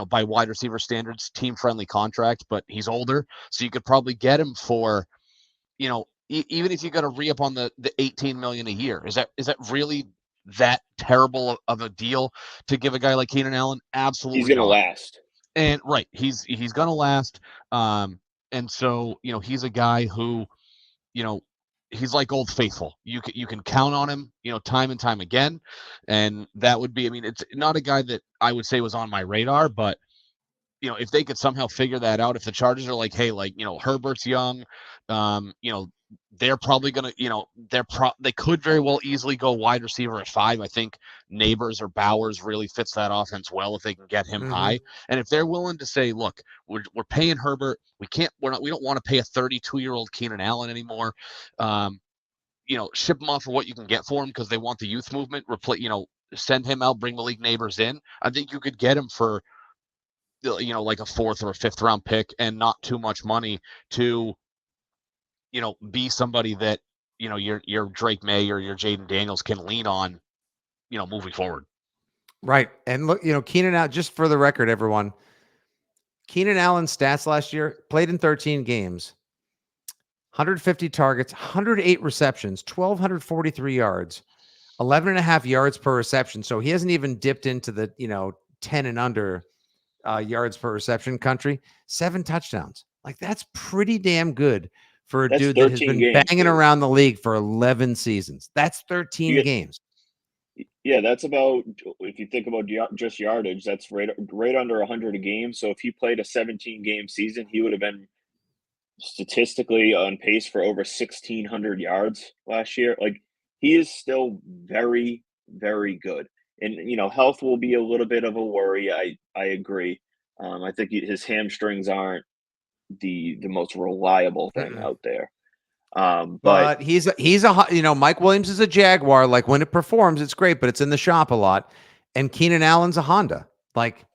by wide receiver standards, team-friendly contract, but he's older, so you could probably get him for, even if you got to re-up on the $18 million a year. Is that really that terrible of a deal to give a guy like Keenan Allen? Absolutely He's going to not. last. And right, he's going to last. And so, he's a guy who, he's like Old Faithful. You can count on him, time and time again. And that would be, I mean, it's not a guy that I would say was on my radar, but if they could somehow figure that out, if the Chargers are like, hey, Herbert's young, they're probably gonna, they could very well easily go wide receiver at 5. I think Neighbors or Bowers really fits that offense well if they can get him high. And if they're willing to say, look, we're paying Herbert, we don't want to pay a 32-year-old Keenan Allen anymore. Ship him off for what you can get for him because they want the youth movement. Send him out, bring Malik Neighbors in. I think you could get him for, like a 4th or a 5th round pick and not too much money to, be somebody that, your Drake May or your Jaden Daniels can lean on, moving forward. Right. And look, Keenan Allen, just for the record, everyone, Keenan Allen's stats last year, played in 13 games, 150 targets, 108 receptions, 1,243 yards, 11 and a half yards per reception. So he hasn't even dipped into the, 10 and under yards per reception country, 7 touchdowns. Like, that's pretty damn good for a dude that has been banging around the league for 11 seasons. That's 13 games. Yeah, that's about, if you think about just yardage, that's right under 100 a game. So if he played a 17-game season, he would have been statistically on pace for over 1,600 yards last year. Like, he is still very, very good. And, health will be a little bit of a worry. I agree. I think his hamstrings aren't the most reliable thing out there. But he's a Mike Williams is a Jaguar. Like, when it performs, it's great, but it's in the shop a lot. And Keenan Allen's a Honda. Like,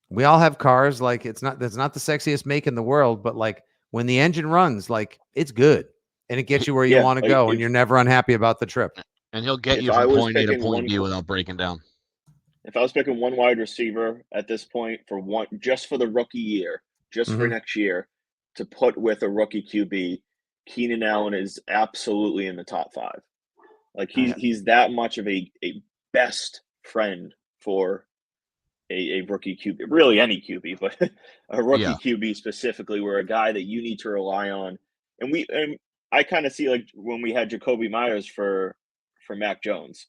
we all have cars. Like, that's not the sexiest make in the world, but like, when the engine runs, like, it's good and it gets you where you want to go, and you're never unhappy about the trip. And he'll get you from point A to point B without breaking down. If I was picking one wide receiver at this point just for the rookie year, just for next year, to put with a rookie QB, Keenan Allen is absolutely in the top 5. Like, he's that much of a best friend for a rookie QB, really any QB, but a rookie QB specifically, where a guy that you need to rely on. And I kind of see, like, when we had Jacoby Myers for Mac Jones,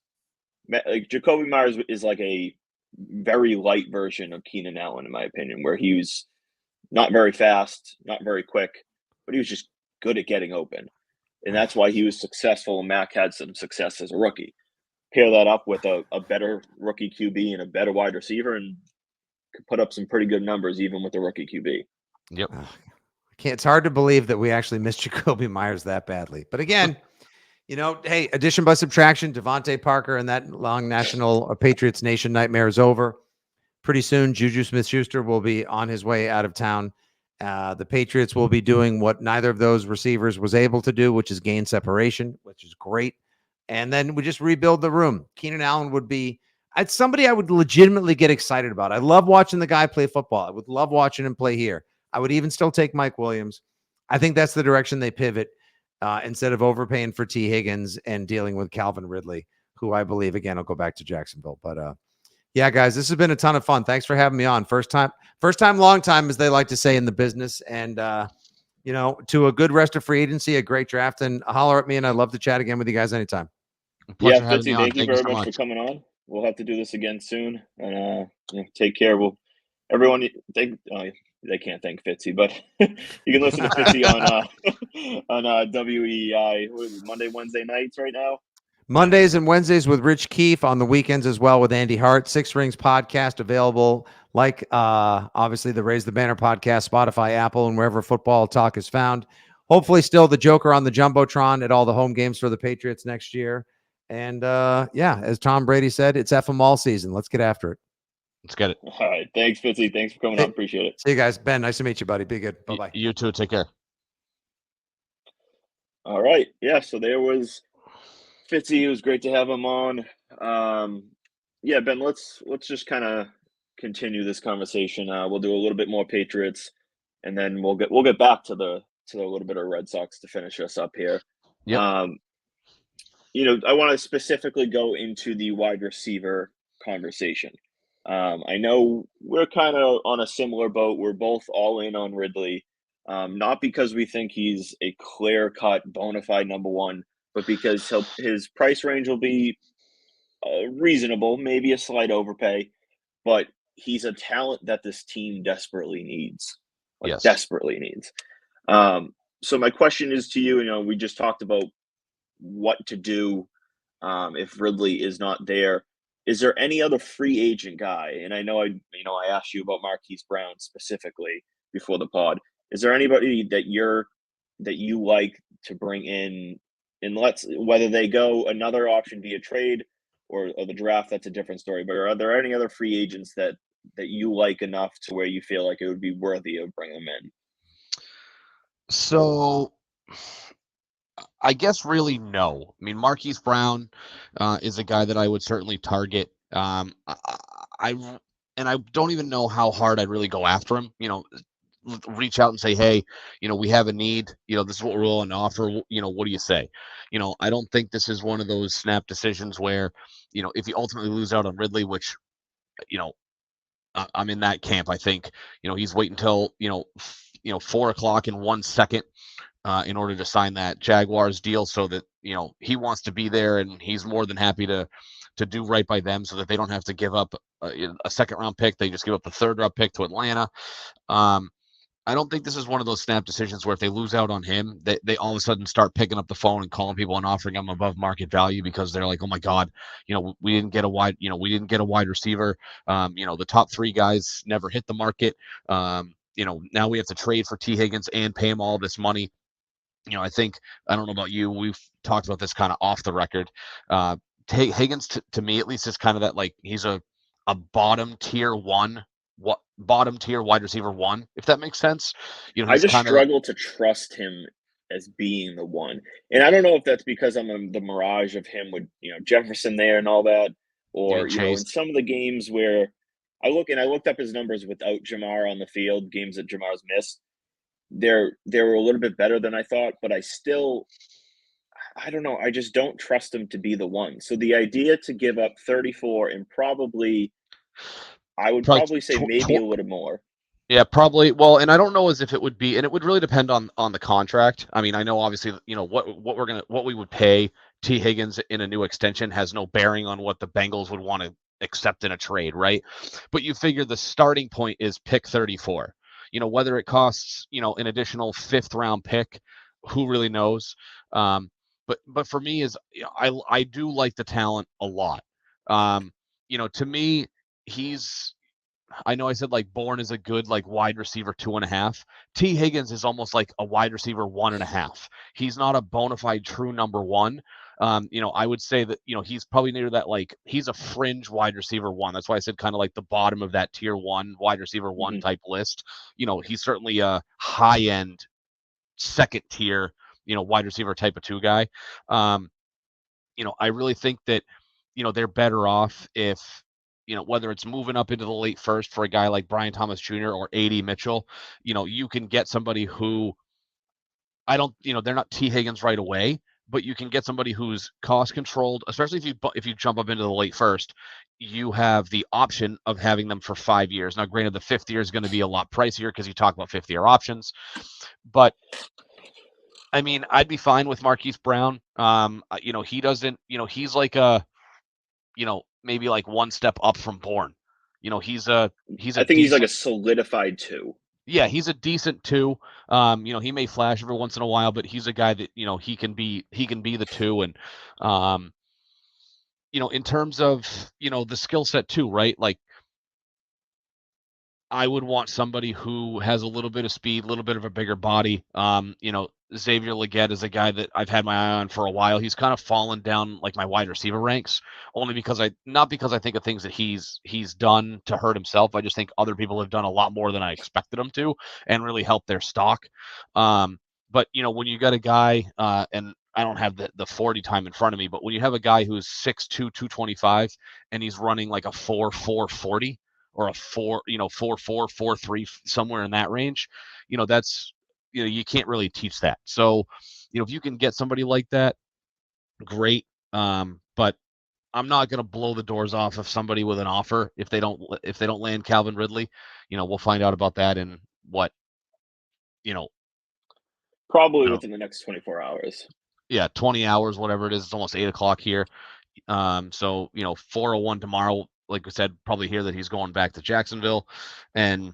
like, Jacoby Myers is like a very light version of Keenan Allen, in my opinion, where he was not very fast, not very quick, but he was just good at getting open. And that's why he was successful, and Mac had some success as a rookie. Pair that up with a better rookie QB and a better wide receiver, and could put up some pretty good numbers even with the rookie QB. Yep. It's hard to believe that we actually missed Jacoby Myers that badly. But again, hey, addition by subtraction, Devontae Parker and that long national Patriots Nation nightmare is over. Pretty soon, Juju Smith-Schuster will be on his way out of town. The Patriots will be doing what neither of those receivers was able to do, which is gain separation, which is great. And then we just rebuild the room. Keenan Allen would be somebody I would legitimately get excited about. I love watching the guy play football. I would love watching him play here. I would even still take Mike Williams. I think that's the direction they pivot instead of overpaying for T. Higgins and dealing with Calvin Ridley, who I believe, again, will go back to Jacksonville. But yeah, guys, this has been a ton of fun. Thanks for having me on. First time, long time, as they like to say in the business. And, to a good rest of free agency, a great draft, and holler at me. And I'd love to chat again with you guys anytime. Yeah, Fitzy, thank you very much for coming on. We'll have to do this again soon. And take care. Everyone, they can't thank Fitzy, but you can listen to Fitzy on WEI Monday, Wednesday nights right now. Mondays and Wednesdays with Rich Keefe, on the weekends as well with Andy Hart. 6 Rings podcast available, like obviously the Raise the Banner podcast, Spotify, Apple, and wherever football talk is found. Hopefully still the Joker on the Jumbotron at all the home games for the Patriots next year. And as Tom Brady said, it's FM all season. Let's get after it. Let's get it. All right. Thanks, Fitzy. Thanks for coming on. Appreciate it. See you guys. Ben, nice to meet you, buddy. Be good. Bye-bye. You too. Take care. All right. Yeah, so there was Fitzy. It was great to have him on. Yeah, Ben, let's just kind of continue this conversation. We'll do a little bit more Patriots, and then we'll get back to the little bit of Red Sox to finish us up here. Yep. Um, I want to specifically go into the wide receiver conversation. I know we're kind of on a similar boat. We're both all in on Ridley, not because we think he's a clear cut, bona fide number one, but because his price range will be reasonable, maybe a slight overpay, but he's a talent that this team desperately needs, like Yes. desperately needs. So my question is to you. We just talked about what to do if Ridley is not there. Is there any other free agent guy? And I know I asked you about Marquise Brown specifically before the pod. Is there anybody that you like to bring in? And whether they go another option via trade or the draft, that's a different story. But are there any other free agents that you like enough to where you feel like it would be worthy of bringing them in? So I guess really no. I mean, Marquise Brown is a guy that I would certainly target. I and I don't even know how hard I'd really go after him. Reach out and say, hey, we have a need. This is what we're willing to offer. What do you say? I don't think this is one of those snap decisions where, if you ultimately lose out on Ridley, which, I'm in that camp. I think, he's waiting until 4 o'clock in 1 second in order to sign that Jaguars deal, so that he wants to be there, and he's more than happy to do right by them, so that they don't have to give up a second round pick. They just give up the third round pick to Atlanta. I don't think this is one of those snap decisions where if they lose out on him, they all of a sudden start picking up the phone and calling people and offering them above market value because they're like, oh my God, we didn't get a wide receiver. The top three guys never hit the market. Now we have to trade for T. Higgins and pay him all this money. I don't know about you. We've talked about this kind of off the record. Higgins, to me at least, is kind of that, like, he's a bottom tier wide receiver one, if that makes sense. I He's just kind of struggle to trust him as being the one. And I don't know if that's because I'm in the mirage of him with, Jefferson there and all that, or, Chase. in some of the games where I looked up his numbers without Jamar on the field, games that Jamar's missed. They were a little bit better than I thought, but I don't know, I just don't trust him to be the one. So the idea to give up 34 and I would Probably probably say maybe a little more. Yeah, probably. Well, and I don't know as if it would be, and it would really depend on the contract. I mean, I know obviously, what we would pay T. Higgins in a new extension has no bearing on what the Bengals would want to accept in a trade, right? But you figure the starting point is pick 34. Whether it costs, an additional fifth round pick, who really knows? But for me is, I do like the talent a lot. To me, he's I know I said like Bourne is a good like wide receiver 2.5. T. Higgins is almost like a wide receiver 1.5. He's not a bona fide true number one. I would say that he's probably near that, like, he's a fringe wide receiver one. That's why I said kind of like the bottom of that tier one wide receiver one Mhm. type list. He's certainly a high end second tier wide receiver type of two guy. Um, I really think that, they're better off if, whether it's moving up into the late first for a guy like Brian Thomas Jr. or A.D. Mitchell, you can get somebody who they're not T. Higgins right away, but you can get somebody who's cost controlled, especially if you jump up into the late first. You have the option of having them for 5 years. Now, granted, the fifth year is going to be a lot pricier because you talk about fifth-year options, but I mean, I'd be fine with Marquise Brown. He doesn't, he's like maybe like one step up from Bourne. He's a I think he's like a decent, solidified two. yeah, he's a decent two. He may flash every once in a while, but he's a guy that, he can be the two. And in terms of, the skill set too, right? Like, I would want somebody who has a little bit of speed, a little bit of a bigger body. Xavier Legette is a guy that I've had my eye on for a while. He's kind of fallen down like my wide receiver ranks, only because not because I think of things that he's done to hurt himself. I just think other people have done a lot more than I expected them to, and really helped their stock. But when you got a guy, and I don't have the 40 time in front of me, but when you have a guy who's 6'2", 225, and he's running like a 4.40 or a 4.4, 4.3, somewhere in that range, that's, you can't really teach that. So, if you can get somebody like that, great. But I'm not going to blow the doors off of somebody with an offer if they don't land Calvin Ridley. We'll find out about that in what, probably within the next 24 hours. Yeah, 20 hours, whatever it is. It's almost 8:00 here. So 4:01 tomorrow. Like we said, probably hear that he's going back to Jacksonville, and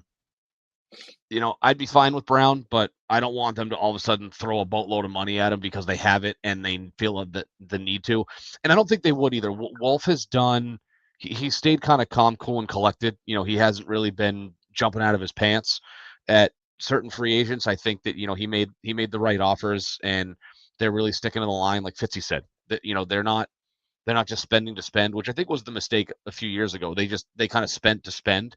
I'd be fine with Brown, but I don't want them to all of a sudden throw a boatload of money at him because they have it and they feel the need to. And I don't think they would either. Wolf has done. He stayed kind of calm, cool, and collected. He hasn't really been jumping out of his pants at certain free agents. I think that he made the right offers, and they're really sticking to the line, like Fitzy said. That they're not just spending to spend, which I think was the mistake a few years ago. They kind of spent to spend.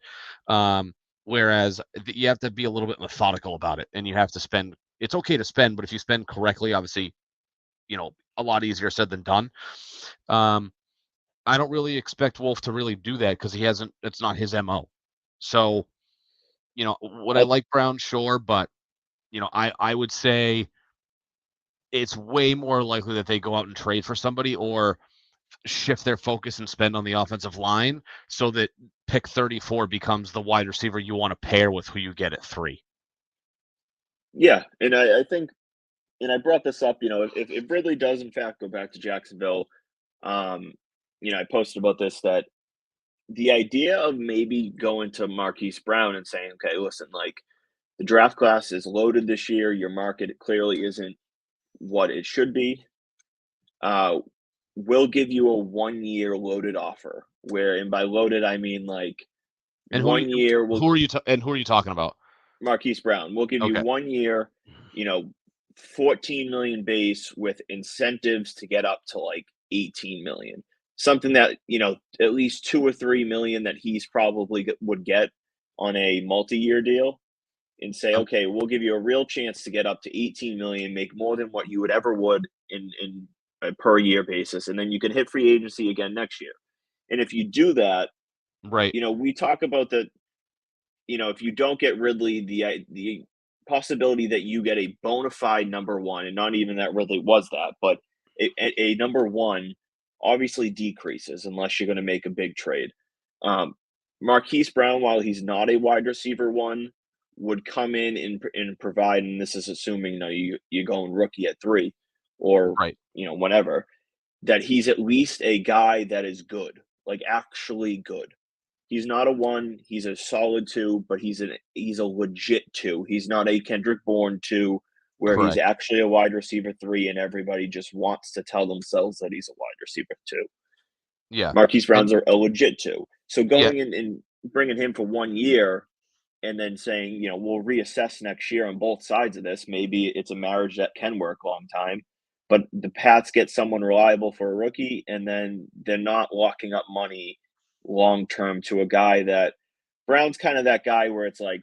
Whereas you have to be a little bit methodical about it, and you have to spend. It's okay to spend, but if you spend correctly, obviously, a lot easier said than done. I don't really expect Wolf to really do that because he hasn't. It's not his MO. So, would I like Brown? Sure, but I would say it's way more likely that they go out and trade for somebody or shift their focus and spend on the offensive line so that pick 34 becomes the wide receiver you want to pair with who you get at 3. Yeah, and I think, and I brought this up, if Ridley does in fact go back to Jacksonville, I posted about this, that the idea of maybe going to Marquise Brown and saying, okay, listen, like the draft class is loaded this year, your market clearly isn't what it should be. We'll give you a 1-year loaded offer. And by loaded I mean like And 1 year. Who are you talking about? Marquise Brown. We'll give you Okay. 1 year, 14 million base with incentives to get up to like 18 million. Something that, at least 2 or 3 million that he's probably would get on a multi-year deal, and say, okay, we'll give you a real chance to get up to 18 million, make more than what you would in a per year basis, and then you can hit free agency again next year. And if you do that, Right. we talk about the, if you don't get Ridley, the possibility that you get a bona fide number one, and not even that Ridley was that, but a number one obviously decreases unless you're going to make a big trade. Marquise Brown, while he's not a wide receiver one, would come in and provide, and this is assuming you're going rookie at 3 or Right. whatever, that he's at least a guy that is good, like actually good. He's not a 1, he's a solid 2, but he's a legit 2. He's not a Kendrick Bourne 2 where he's Correct. actually a wide receiver 3 and everybody just wants to tell themselves that he's a wide receiver 2. Yeah. Marquise Brown's a legit 2. So going Yeah. in and bringing him for 1 year and then saying, we'll reassess next year on both sides of this. Maybe it's a marriage that can work long time, but the Pats get someone reliable for a rookie, and then they're not locking up money long term to a guy that Brown's kind of that guy where it's like,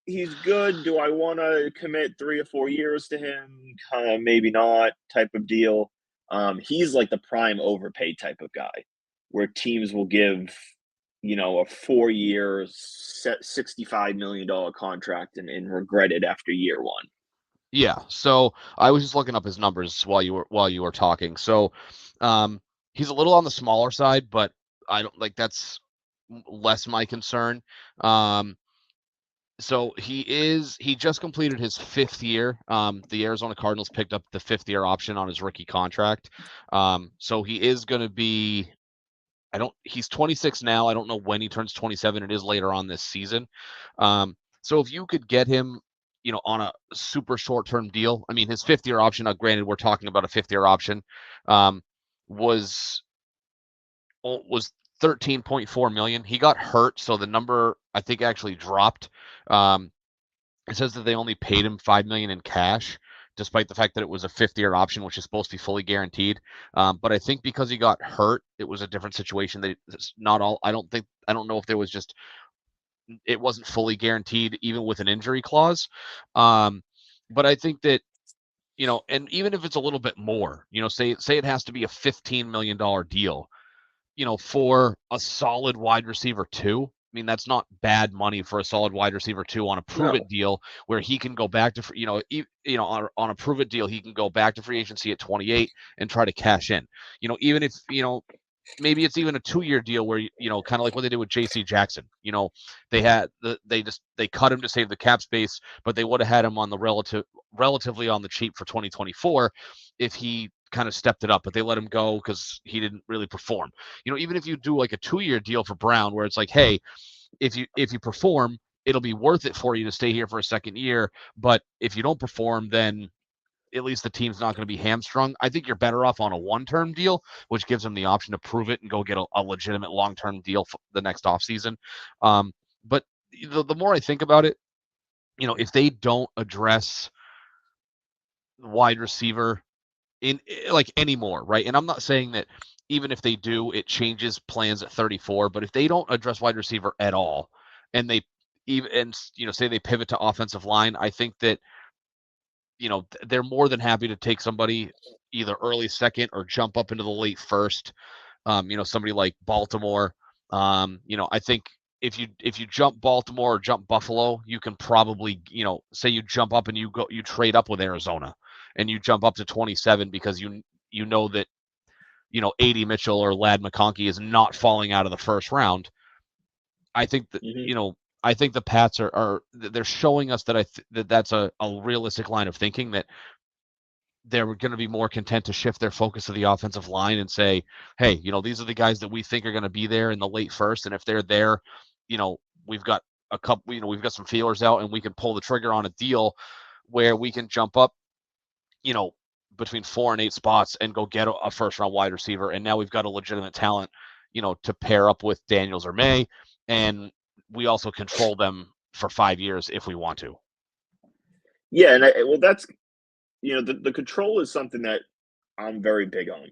he's good. Do I want to commit 3 or 4 years to him? Kind of maybe not type of deal. He's like the prime overpay type of guy where teams will give, a 4-year, $65 million contract and regret it after year 1. Yeah. So I was just looking up his numbers while you were talking. So he's a little on the smaller side, but I don't like that's less my concern. So he just completed his 5th year. The Arizona Cardinals picked up the 5th year option on his rookie contract. So he is going to be, he's 26 now. I don't know when he turns 27. It is later on this season. So if you could get him, on a super short-term deal, I mean, his 5th year option, granted, we're talking about a 5th year option, was 13.4 million. He got hurt, so the number I think actually dropped. It says that they only paid him $5 million in cash, despite the fact that it was a 5th year option, which is supposed to be fully guaranteed. But I think because he got hurt, it was a different situation. Not all. I don't know if there was just, it wasn't fully guaranteed even with an injury clause. But I think that and even if it's a little bit more, say it has to be a $15 million deal, for a solid wide receiver 2. I mean, that's not bad money for a solid wide receiver 2 on a prove it deal where he can go back to, on a prove it deal, he can go back to free agency at 28 and try to cash in. Even if, maybe it's even a 2-year deal where, kind of like what they did with JC Jackson. They cut him to save the cap space, but they would have had him on the relatively on the cheap for 2024 if he kind of stepped it up, but they let him go because he didn't really perform. Even if you do like a 2-year deal for Brown where it's like, hey, if you perform, it'll be worth it for you to stay here for a second year. But if you don't perform, then at least the team's not going to be hamstrung. I think you're better off on a 1-term deal, which gives them the option to prove it and go get a legitimate long-term deal for the next offseason. But the more I think about it, if they don't address wide receiver in like anymore, right? And I'm not saying that even if they do, it changes plans at 34. But if they don't address wide receiver at all, and they say they pivot to offensive line, I think that they're more than happy to take somebody either early second or jump up into the late first. Somebody like Baltimore. I think if you jump Baltimore or jump Buffalo, you can probably, say you jump up and you trade up with Arizona and you jump up to 27 because you know that, A.D. Mitchell or Ladd McConkey is not falling out of the first round. I think that, I think the Pats they're showing us that that's a realistic line of thinking, that they're going to be more content to shift their focus to the offensive line and say, hey, these are the guys that we think are going to be there in the late first. And if they're there, we've got a couple, we've got some feelers out and we can pull the trigger on a deal where we can jump up, between 4 and 8 spots and go get a first round wide receiver. And now we've got a legitimate talent, to pair up with Daniels or May. And we also control them for 5 years if we want to. Yeah. And that's, the control is something that I'm very big on.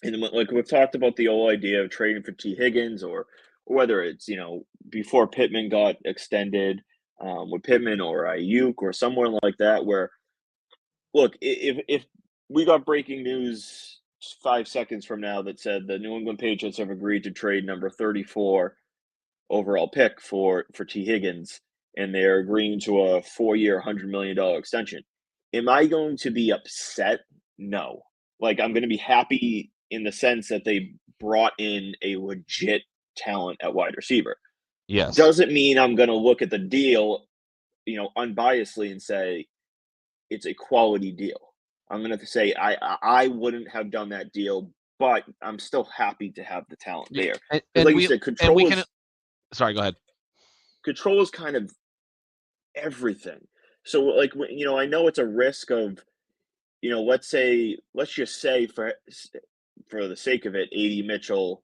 And like we've talked about the whole idea of trading for T. Higgins or whether it's, before Pittman got extended with Pittman or Ayuk or someone like that, where, look, if we got breaking news 5 seconds from now that said the New England Patriots have agreed to trade number 34 overall pick for T. Higgins, and they're agreeing to a 4-year, $100 million extension, am I going to be upset? No. Like, I'm going to be happy in the sense that they brought in a legit talent at wide receiver. Yes. Doesn't mean I'm going to look at the deal, unbiasedly and say it's a quality deal. I'm going to say I wouldn't have done that deal, but I'm still happy to have the talent there. And like you said, control sorry, go ahead. Control is kind of everything. So, like, I know it's a risk of, let's just say for the sake of it, A.D. Mitchell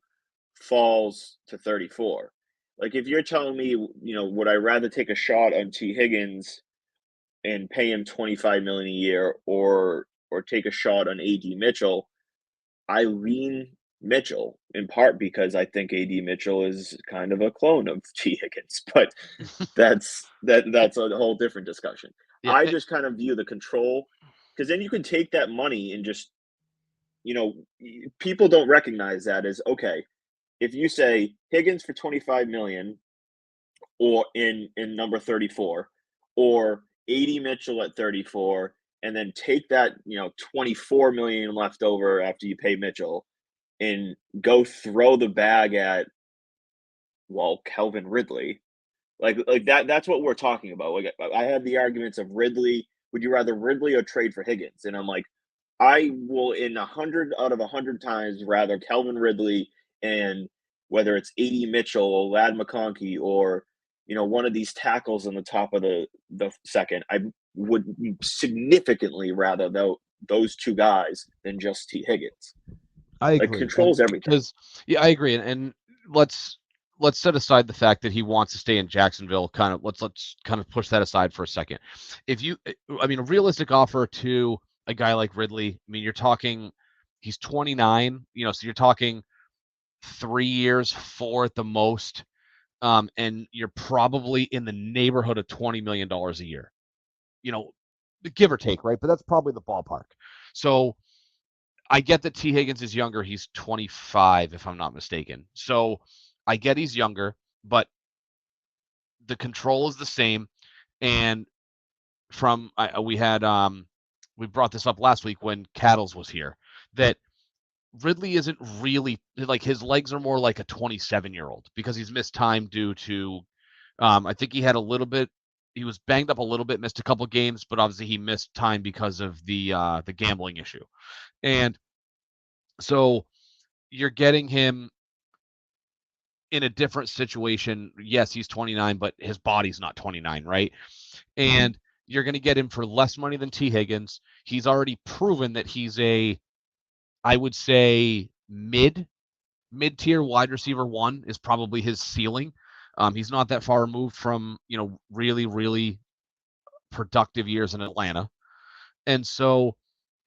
falls to 34. Like, if you're telling me, would I rather take a shot on T. Higgins and pay him $25 million a year, or take a shot on A.D. Mitchell, I lean Mitchell, in part because I think A.D. Mitchell is kind of a clone of T. Higgins, but that's a whole different discussion. Yeah. I just kind of view the control, because then you can take that money and just, people don't recognize that as, okay, if you say Higgins for 25 million or in number 34, or A.D. Mitchell at 34, and then take that, 24 million left over after you pay Mitchell and go throw the bag at, Calvin Ridley. Like that's what we're talking about. Like, I had the arguments of Ridley. Would you rather Ridley or trade for Higgins? And I'm like, I will, in 100 out of 100 times, rather Calvin Ridley, and whether it's A.D. Mitchell or Ladd McConkey or, one of these tackles on the top of the second, I would significantly rather those two guys than just T. Higgins. I agree. Like, controls everything. I agree. And let's set aside the fact that he wants to stay in Jacksonville. Let's kind of push that aside for a second. A realistic offer to a guy like Ridley, you're talking, he's 29, so you're talking 3 years, 4 at the most. And you're probably in the neighborhood of $20 million a year. give or take, right? But that's probably the ballpark. So I get that T. Higgins is younger. He's 25, if I'm not mistaken. So I get he's younger, but the control is the same. And we brought this up last week when Cattles was here, that Ridley isn't really like, his legs are more like a 27-year-old because he's missed time due to I think he was banged up a little bit, missed a couple games, but obviously he missed time because of the gambling issue. And so you're getting him in a different situation. Yes, he's 29, but his body's not 29, right? And you're going to get him for less money than T. Higgins. He's already proven that he's I would say mid-tier wide receiver one is probably his ceiling. He's not that far removed from, really, really productive years in Atlanta. And so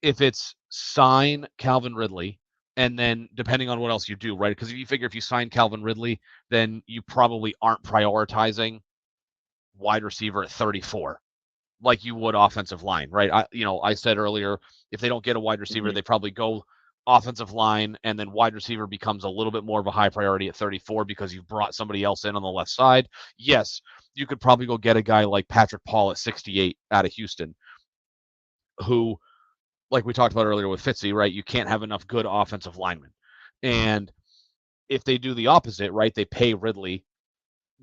if it's sign Calvin Ridley, and then depending on what else you do, right? Because if you figure if you sign Calvin Ridley, then you probably aren't prioritizing wide receiver at 34 like you would offensive line, right? I said earlier, if they don't get a wide receiver, they probably go offensive line, and then wide receiver becomes a little bit more of a high priority at 34 because you've brought somebody else in on the left side. Yes, you could probably go get a guy like Patrick Paul at 68 out of Houston, who, like we talked about earlier with Fitzy, right? You can't have enough good offensive linemen. And if they do the opposite, right, they pay Ridley,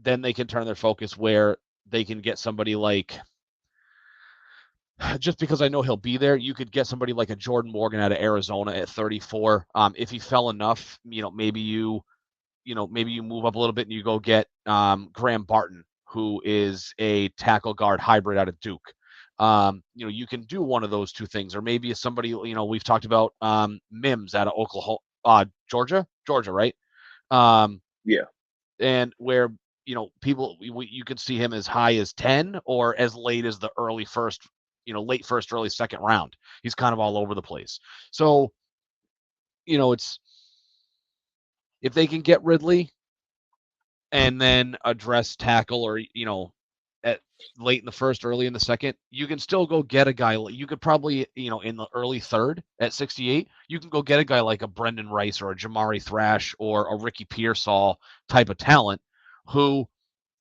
then they can turn their focus where they can get somebody like, just because I know he'll be there, you could get somebody like a Jordan Morgan out of Arizona at 34. If he fell enough, maybe you move up a little bit and you go get Graham Barton, who is a tackle guard hybrid out of Duke. You can do one of those two things, or maybe somebody, we've talked about Mims out of Oklahoma, Georgia, right? Yeah. And where, people, you could see him as high as 10 or as late as the early first, late first, early second round. He's kind of all over the place. So, it's, if they can get Ridley and then address tackle, or, at late in the first, early in the second, you can still go get a guy. You could probably, in the early third at 68, you can go get a guy like a Brendan Rice or a Jamari Thrash or a Ricky Pearsall type of talent who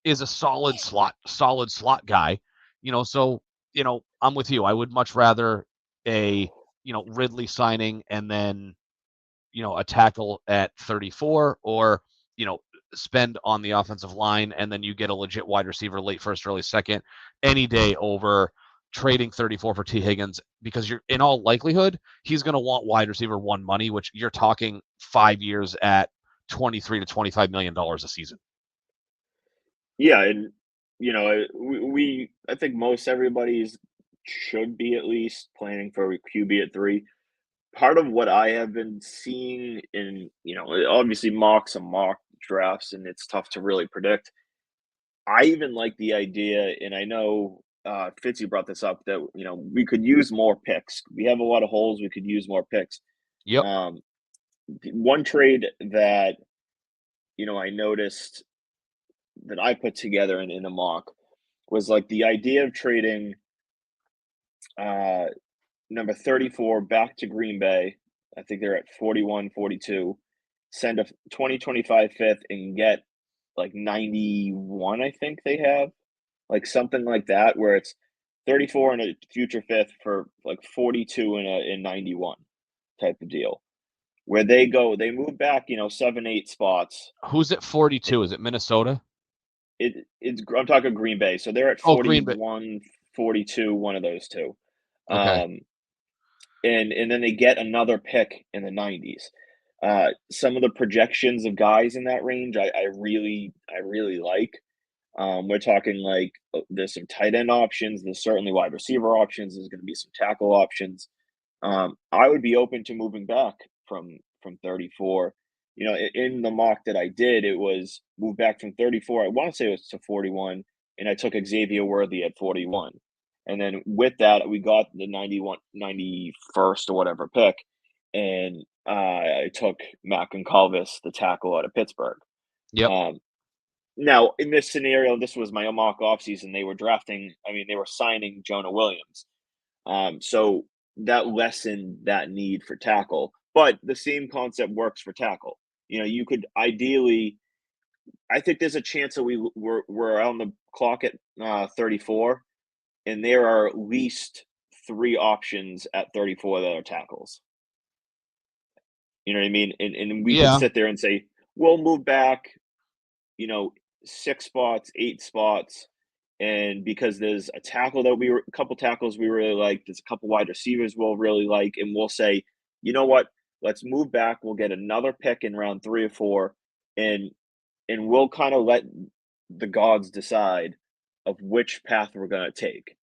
is a solid slot guy. So, I'm with you. I would much rather a, Ridley signing and then, a tackle at 34, or, spend on the offensive line and then you get a legit wide receiver late first, early second, any day over trading 34 for T. Higgins, because you're, in all likelihood, he's going to want wide receiver one money, which you're talking 5 years at $23 to $25 million a season. Yeah, and I think most everybody's should be at least planning for a QB at 3. Part of what I have been seeing in, obviously mocks and mock drafts, and it's tough to really predict. I even like the idea, and I know Fitzy brought this up, that we could use more picks. We have a lot of holes. We could use more picks. Yep. One trade that I noticed that I put together in a mock was like the idea of trading number 34 back to Green Bay. I think they're at 41, 42. Send a 2025 fifth and get like 91, I think they have. Like something like that, where it's 34 and a future fifth for like 42 and a 91 type of deal. Where they move back, 7, 8 spots. Who's at 42? Is it Minnesota? I'm talking Green Bay. So they're at Green Bay. 41, 42, one of those two. Okay. And then they get another pick in the 90s. Some of the projections of guys in that range, I really like. We're talking like there's some tight end options. There's certainly wide receiver options. There's going to be some tackle options. I would be open to moving back from 34. In the mock that I did, it was move back from 34. I want to say it was to 41, and I took Xavier Worthy at 41. And then with that, we got the 91st or whatever pick, and I took Mac and Calvis, the tackle out of Pittsburgh. Yep. Now, in this scenario, this was my mock offseason. They were signing Jonah Williams. So that lessened that need for tackle. But the same concept works for tackle. You could ideally, I think there's a chance that we're on the clock at 34, and there are at least 3 options at 34 that are tackles. You know what I mean? And we could Yeah. sit there and say, we'll move back, 6 spots, 8 spots, and because there's a couple tackles we really like, there's a couple wide receivers we'll really like, and we'll say, you know what? Let's move back. We'll get another pick in round 3 or 4, and we'll kind of let the gods decide of which path we're going to take,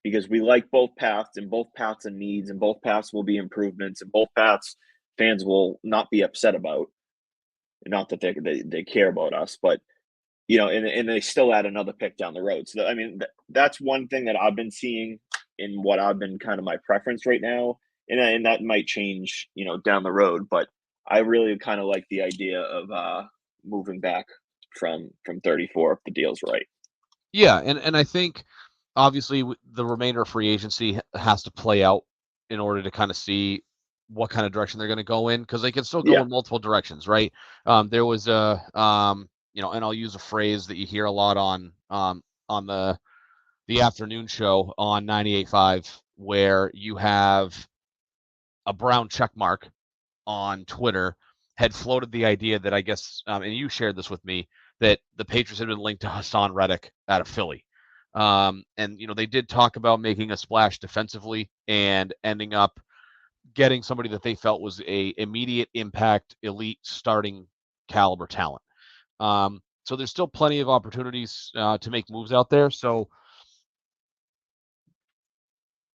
because we like both paths, and both paths are needs, and both paths will be improvements, and both paths fans will not be upset about. Not that they care about us, but and they still add another pick down the road. So I mean, that's one thing that I've been seeing in what I've been kind of my preference right now, and that might change, down the road. But I really kind of like the idea of moving back from 34 if the deal's right. Yeah, and I think obviously the remainder of free agency has to play out in order to kind of see what kind of direction they're going to go in, because they can still go Yeah. in multiple directions, right? There was and I'll use a phrase that you hear a lot on the afternoon show on 98.5, where you have a brown check mark on Twitter had floated the idea that, I guess, and you shared this with me, that the Patriots had been linked to Hassan Reddick out of Philly. And they did talk about making a splash defensively and ending up getting somebody that they felt was a immediate impact, elite starting caliber talent. So there's still plenty of opportunities to make moves out there. So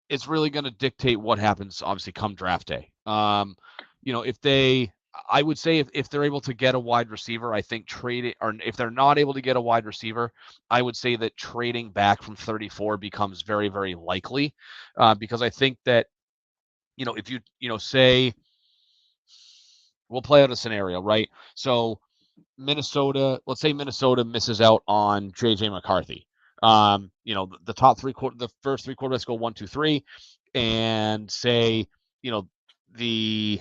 it's really going to dictate what happens, obviously, come draft day. I would say if they're able to get a wide receiver, I think trading, or if they're not able to get a wide receiver, I would say that trading back from 34 becomes very, very likely, because I think that, if say, we'll play out a scenario, right? So let's say Minnesota misses out on JJ McCarthy. The top the first 3 quarterbacks go 1, 2, 3, and say, the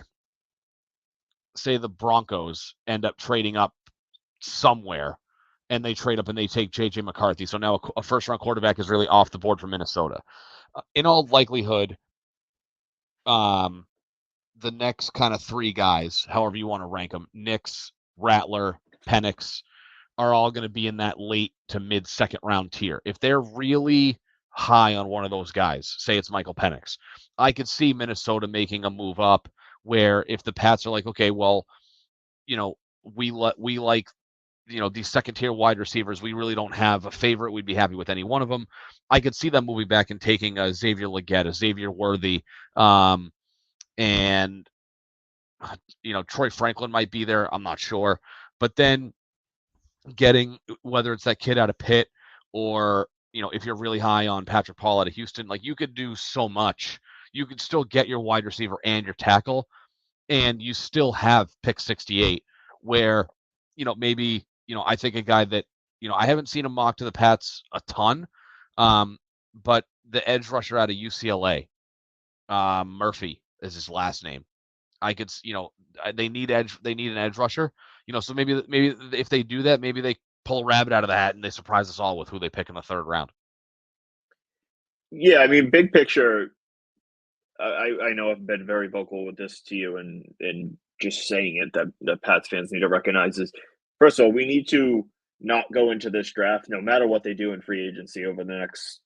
Broncos end up trading up somewhere, and they trade up and they take JJ McCarthy. So now a first round quarterback is really off the board for Minnesota. In all likelihood, the next kind of 3 guys, however you want to rank them, Nix, Rattler, Penix, are all going to be in that late to mid second round tier. If they're really high on one of those guys, say it's Michael Penix, I could see Minnesota making a move up, where if the Pats are like, okay, well, we like, these second tier wide receivers, we really don't have a favorite. We'd be happy with any one of them. I could see them moving back and taking a Xavier Legette, a Xavier Worthy, and Troy Franklin might be there. I'm not sure. But then getting, whether it's that kid out of Pitt, or if you're really high on Patrick Paul out of Houston, like, you could do so much. You could still get your wide receiver and your tackle, and you still have pick 68, where maybe I think a guy that I haven't seen him mock to the Pats a ton, but the edge rusher out of UCLA, Murphy is his last name. I could, they need an edge rusher, so maybe if they do that, maybe they pull a rabbit out of the hat and they surprise us all with who they pick in the 3rd round. Yeah, I mean, big picture, I know I've been very vocal with this to you, and just saying it, that the Pats fans need to recognize is, first of all, we need to not go into this draft, no matter what they do in free agency over the next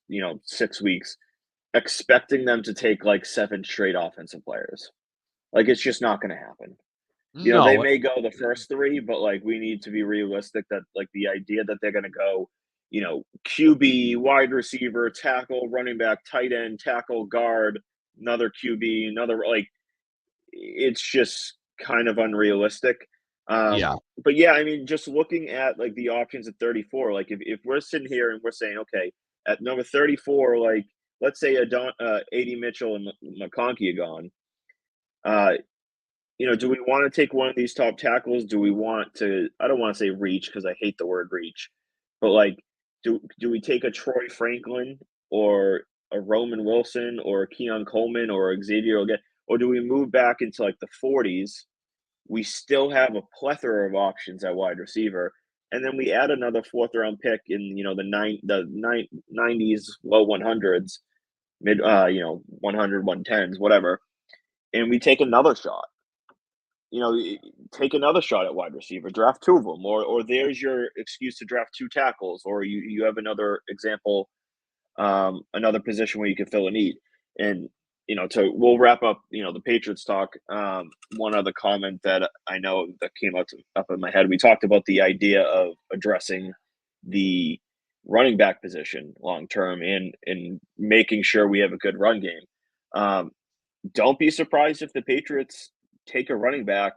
6 weeks, expecting them to take like 7 straight offensive players. Like, it's just not going to happen. They No, may go the first 3, but like, we need to be realistic that like the idea that they're going to go, QB, wide receiver, tackle, running back, tight end, tackle, guard, another QB, another, like, it's just kind of unrealistic. yeah, But yeah, I mean, just looking at like the options at 34, like if we're sitting here and we're saying, okay, at number 34, like, let's say AD Mitchell and McConkey are gone. Do we want to take one of these top tackles? Do we want to, I don't want to say reach, because I hate the word reach, but like, do we take a Troy Franklin, or a Roman Wilson or a Keon Coleman or Xavier again, or do we move back into like the 40s? We still have a plethora of options at wide receiver, and then we add another fourth round pick in the 90s, low 100s, mid 100 110s, whatever, and we take another shot. Take another shot at wide receiver, draft two of them, or there's your excuse to draft two tackles, or you have another example, another position where you can fill a need. And we'll wrap up the Patriots talk. One other comment that I know that came up in my head, we talked about the idea of addressing the running back position long term and making sure we have a good run game. Don't be surprised if the Patriots take a running back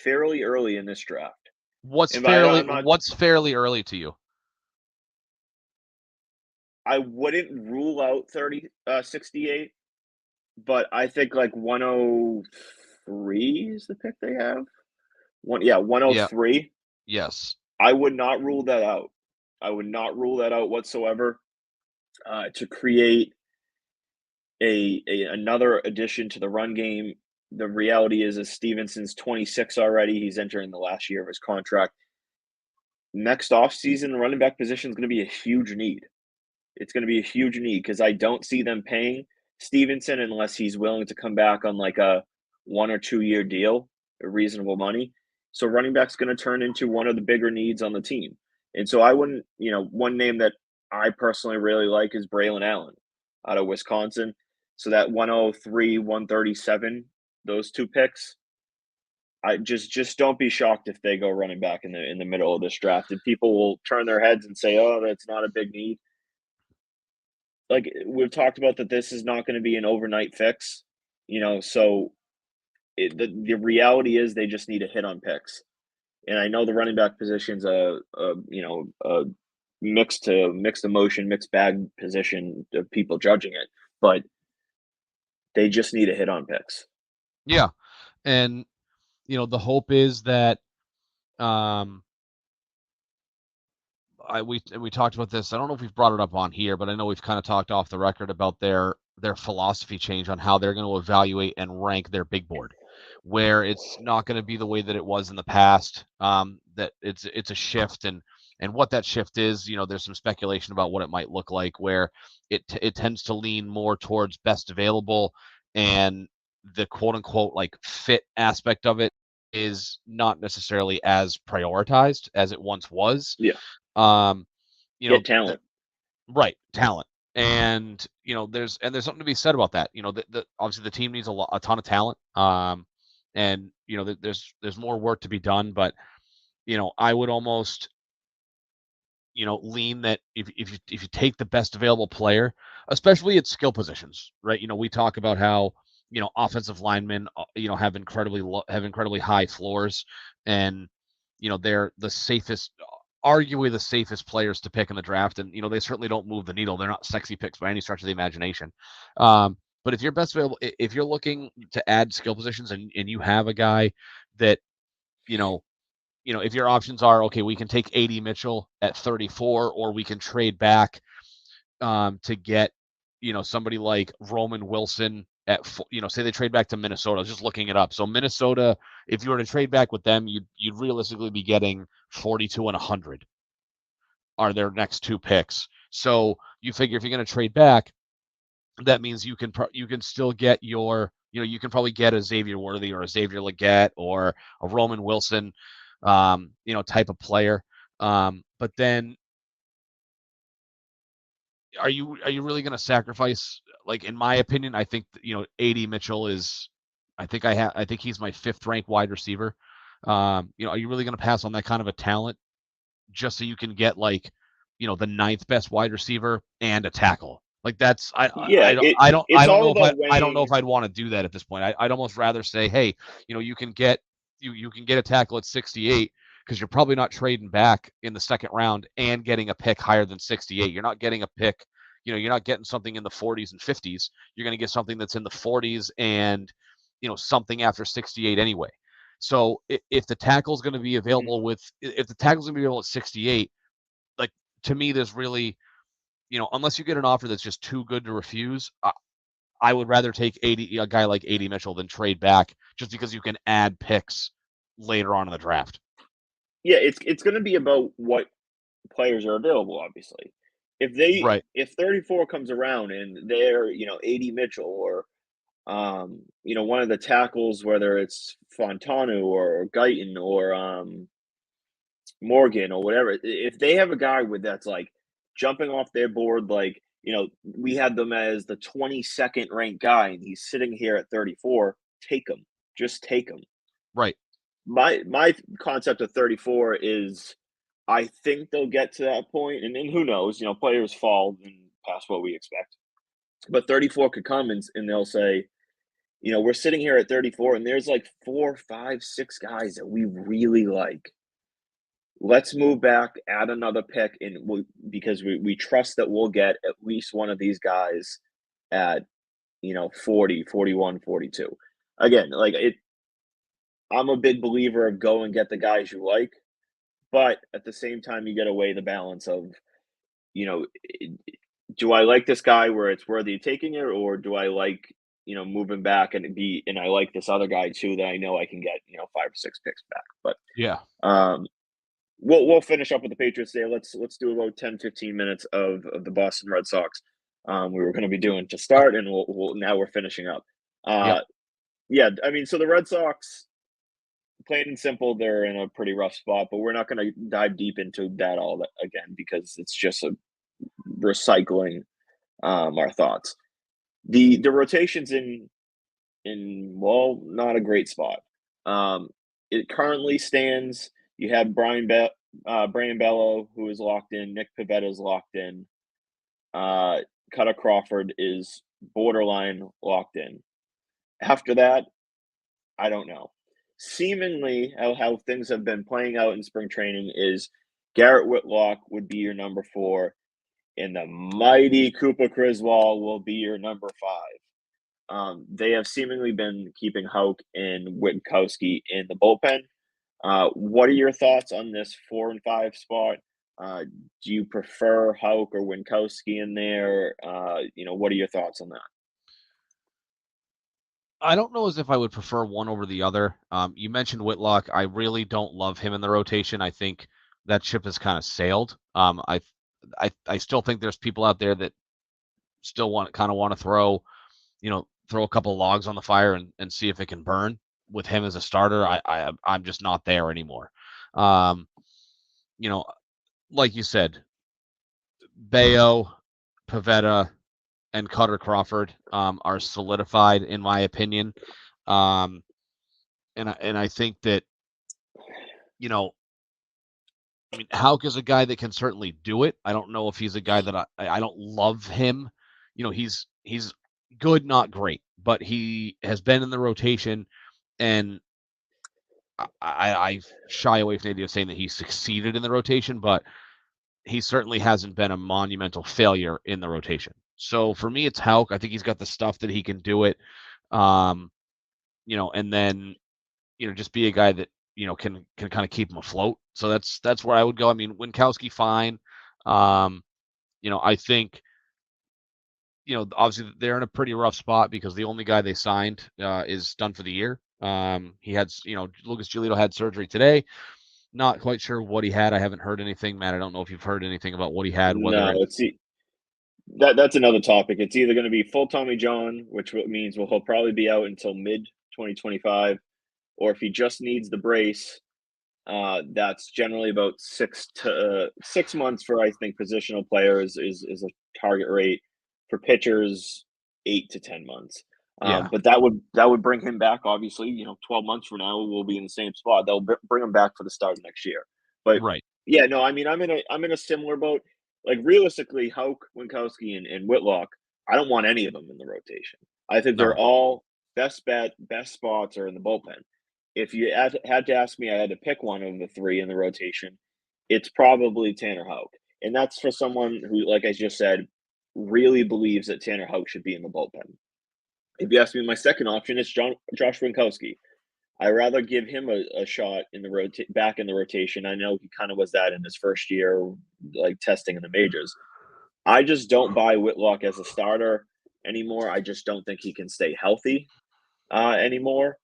fairly early in this draft. What's fairly early to you? I wouldn't rule out 68, but I think like 103 is the pick they have. 103. Yeah. Yes. I would not rule that out. I would not rule that out whatsoever. To create another addition to the run game. The reality is Stevenson's 26 already. He's entering the last year of his contract. Next offseason, the running back position is going to be a huge need. It's going to be a huge need because I don't see them paying Stevenson unless he's willing to come back on like a 1 or 2 year deal, a reasonable money. So running back's going to turn into one of the bigger needs on the team. And so I wouldn't, one name that I personally really like is Braylon Allen out of Wisconsin. So that 103, 137, those two picks, I just don't be shocked if they go running back in the middle of this draft. And people will turn their heads and say, "Oh, that's not a big need." Like we've talked about that this is not going to be an overnight fix, so the reality is they just need a hit on picks. And I know the running back position's a mixed emotion, mixed bag position of people judging it, but they just need a hit on picks. Yeah. And the hope is that we talked about this. I don't know if we've brought it up on here, but I know we've kind of talked off the record about their philosophy change on how they're going to evaluate and rank their big board, where it's not going to be the way that it was in the past. That it's a shift, and what that shift is, there's some speculation about what it might look like, where it tends to lean more towards best available, and the quote unquote like fit aspect of it is not necessarily as prioritized as it once was. Yeah. Get talent. Right, talent. And there's something to be said about that. Obviously the team needs a ton of talent. And there's more work to be done, but I would almost lean that if you take the best available player, especially at skill positions, right? We talk about how offensive linemen have incredibly high floors, and they're the safest, arguably the safest players to pick in the draft, and they certainly don't move the needle. They're not sexy picks by any stretch of the imagination. But if you're best available, if you're looking to add skill positions and you have a guy that if your options are, okay, we can take AD Mitchell at 34, or we can trade back to get somebody like Roman Wilson at say they trade back to Minnesota. I was just looking it up. So Minnesota, if you were to trade back with them, you'd realistically be getting 42 and 100 are their next two picks. So you figure if you're going to trade back, that means you can still get your you can probably get a Xavier Worthy or a Xavier Legette or a Roman Wilson type of player. But then are you really going to sacrifice? Like, in my opinion, I think AD Mitchell is, I think he's my 5th ranked wide receiver. Are you really going to pass on that kind of a talent just so you can get like the 9th best wide receiver and a tackle? Like that's I don't know if I'd want to do that at this point. I'd almost rather say, hey, you can get a tackle at 68, because you're probably not trading back in the 2nd round and getting a pick higher than 68. You're not getting a pick, you're not getting something in the 40s and 50s. You're going to get something that's in the 40s and something after 68 anyway. So if the tackle's going to be available if the tackle's going to be available at 68, like, to me, there's really unless you get an offer that's just too good to refuse, I would rather take a guy like AD Mitchell than trade back just because you can add picks later on in the draft. Yeah, it's going to be about what players are available. Obviously, if 34 comes around and they're AD Mitchell or one of the tackles, whether it's Fontanu or Guyton or Morgan or whatever, if they have a guy with that's like jumping off their board, like we had them as the 22nd ranked guy, and he's sitting here at 34. Take him, just take him. Right. My concept of 34 is, I think they'll get to that point, and who knows? Players fall and past what we expect, but 34 could come and they'll say, we're sitting here at 34, and there's like 4, 5, 6 guys that we really like. Let's move back, add another pick, and because we trust that we'll get at least one of these guys at 40, 41, 42. Again, like I'm a big believer of go and get the guys you like, but at the same time, you got to weigh the balance of, do I like this guy where it's worthy of taking it, or do I like moving back and I like this other guy too that I know I can get 5 or 6 picks back. But yeah, we'll finish up with the Patriots there. Let's do about 10, 15 minutes of the Boston Red Sox. We were going to be doing to start, and now we're finishing up. Yeah, I mean, so the Red Sox, plain and simple, they're in a pretty rough spot, but we're not going to dive deep into that all again because it's just a recycling our thoughts. The rotation's in not a great spot. It currently stands. You have Brandon Bello, who is locked in. Nick Pivetta is locked in. Cutter Crawford is borderline locked in. After that, I don't know. Seemingly, how things have been playing out in spring training is Garrett Whitlock would be your number 4, and the mighty Cooper Criswell will be your number 5. They have seemingly been keeping Houck and Winkowski in the bullpen. What are your thoughts on this 4 and 5 spot? Do you prefer Houck or Winkowski in there? What are your thoughts on that? I don't know as if I would prefer one over the other. You mentioned Whitlock. I really don't love him in the rotation. I think that ship has kind of sailed. I still think there's people out there that still want to throw a couple logs on the fire and see if it can burn with him as a starter. I'm just not there anymore. Like you said, Bayo, Pivetta, and Cutter Crawford are solidified in my opinion. And I think that, Houck is a guy that can certainly do it. I don't know if he's a guy that I don't love him. He's good, not great, but he has been in the rotation, and I shy away from the idea of saying that he succeeded in the rotation, but he certainly hasn't been a monumental failure in the rotation. So for me, it's Houck. I think he's got the stuff that he can do it. And then, just be a guy that, can kind of keep him afloat. So that's where I would go. I mean, Winkowski, fine. I think, obviously they're in a pretty rough spot because the only guy they signed is done for the year. He had, Lucas Giolito had surgery today. Not quite sure what he had. I haven't heard anything, Matt. I don't know if you've heard anything about what he had. That's another topic. It's either going to be full Tommy John, which means he'll probably be out until mid 2025, or if he just needs the brace, that's generally about 6 months for, I think, positional players is a target rate. For pitchers, 8 to 10 months. But that would bring him back. Obviously, 12 months from now, we'll be in the same spot. They'll bring him back for the start of next year. But right. Yeah, no, I mean, I'm in a similar boat. Like realistically, Houck, Winkowski, and Whitlock, I don't want any of them in the rotation. I think they're all best spots are in the bullpen. If you had to ask me, I had to pick one of the 3 in the rotation, it's probably Tanner Houck. And that's for someone who, like I just said, really believes that Tanner Houck should be in the bullpen. If you ask me, my second option is Josh Winkowski. I rather give him a shot in the back in the rotation. I know he kind of was that in his first year, like testing in the majors. I just don't buy Whitlock as a starter anymore. I just don't think he can stay healthy anymore,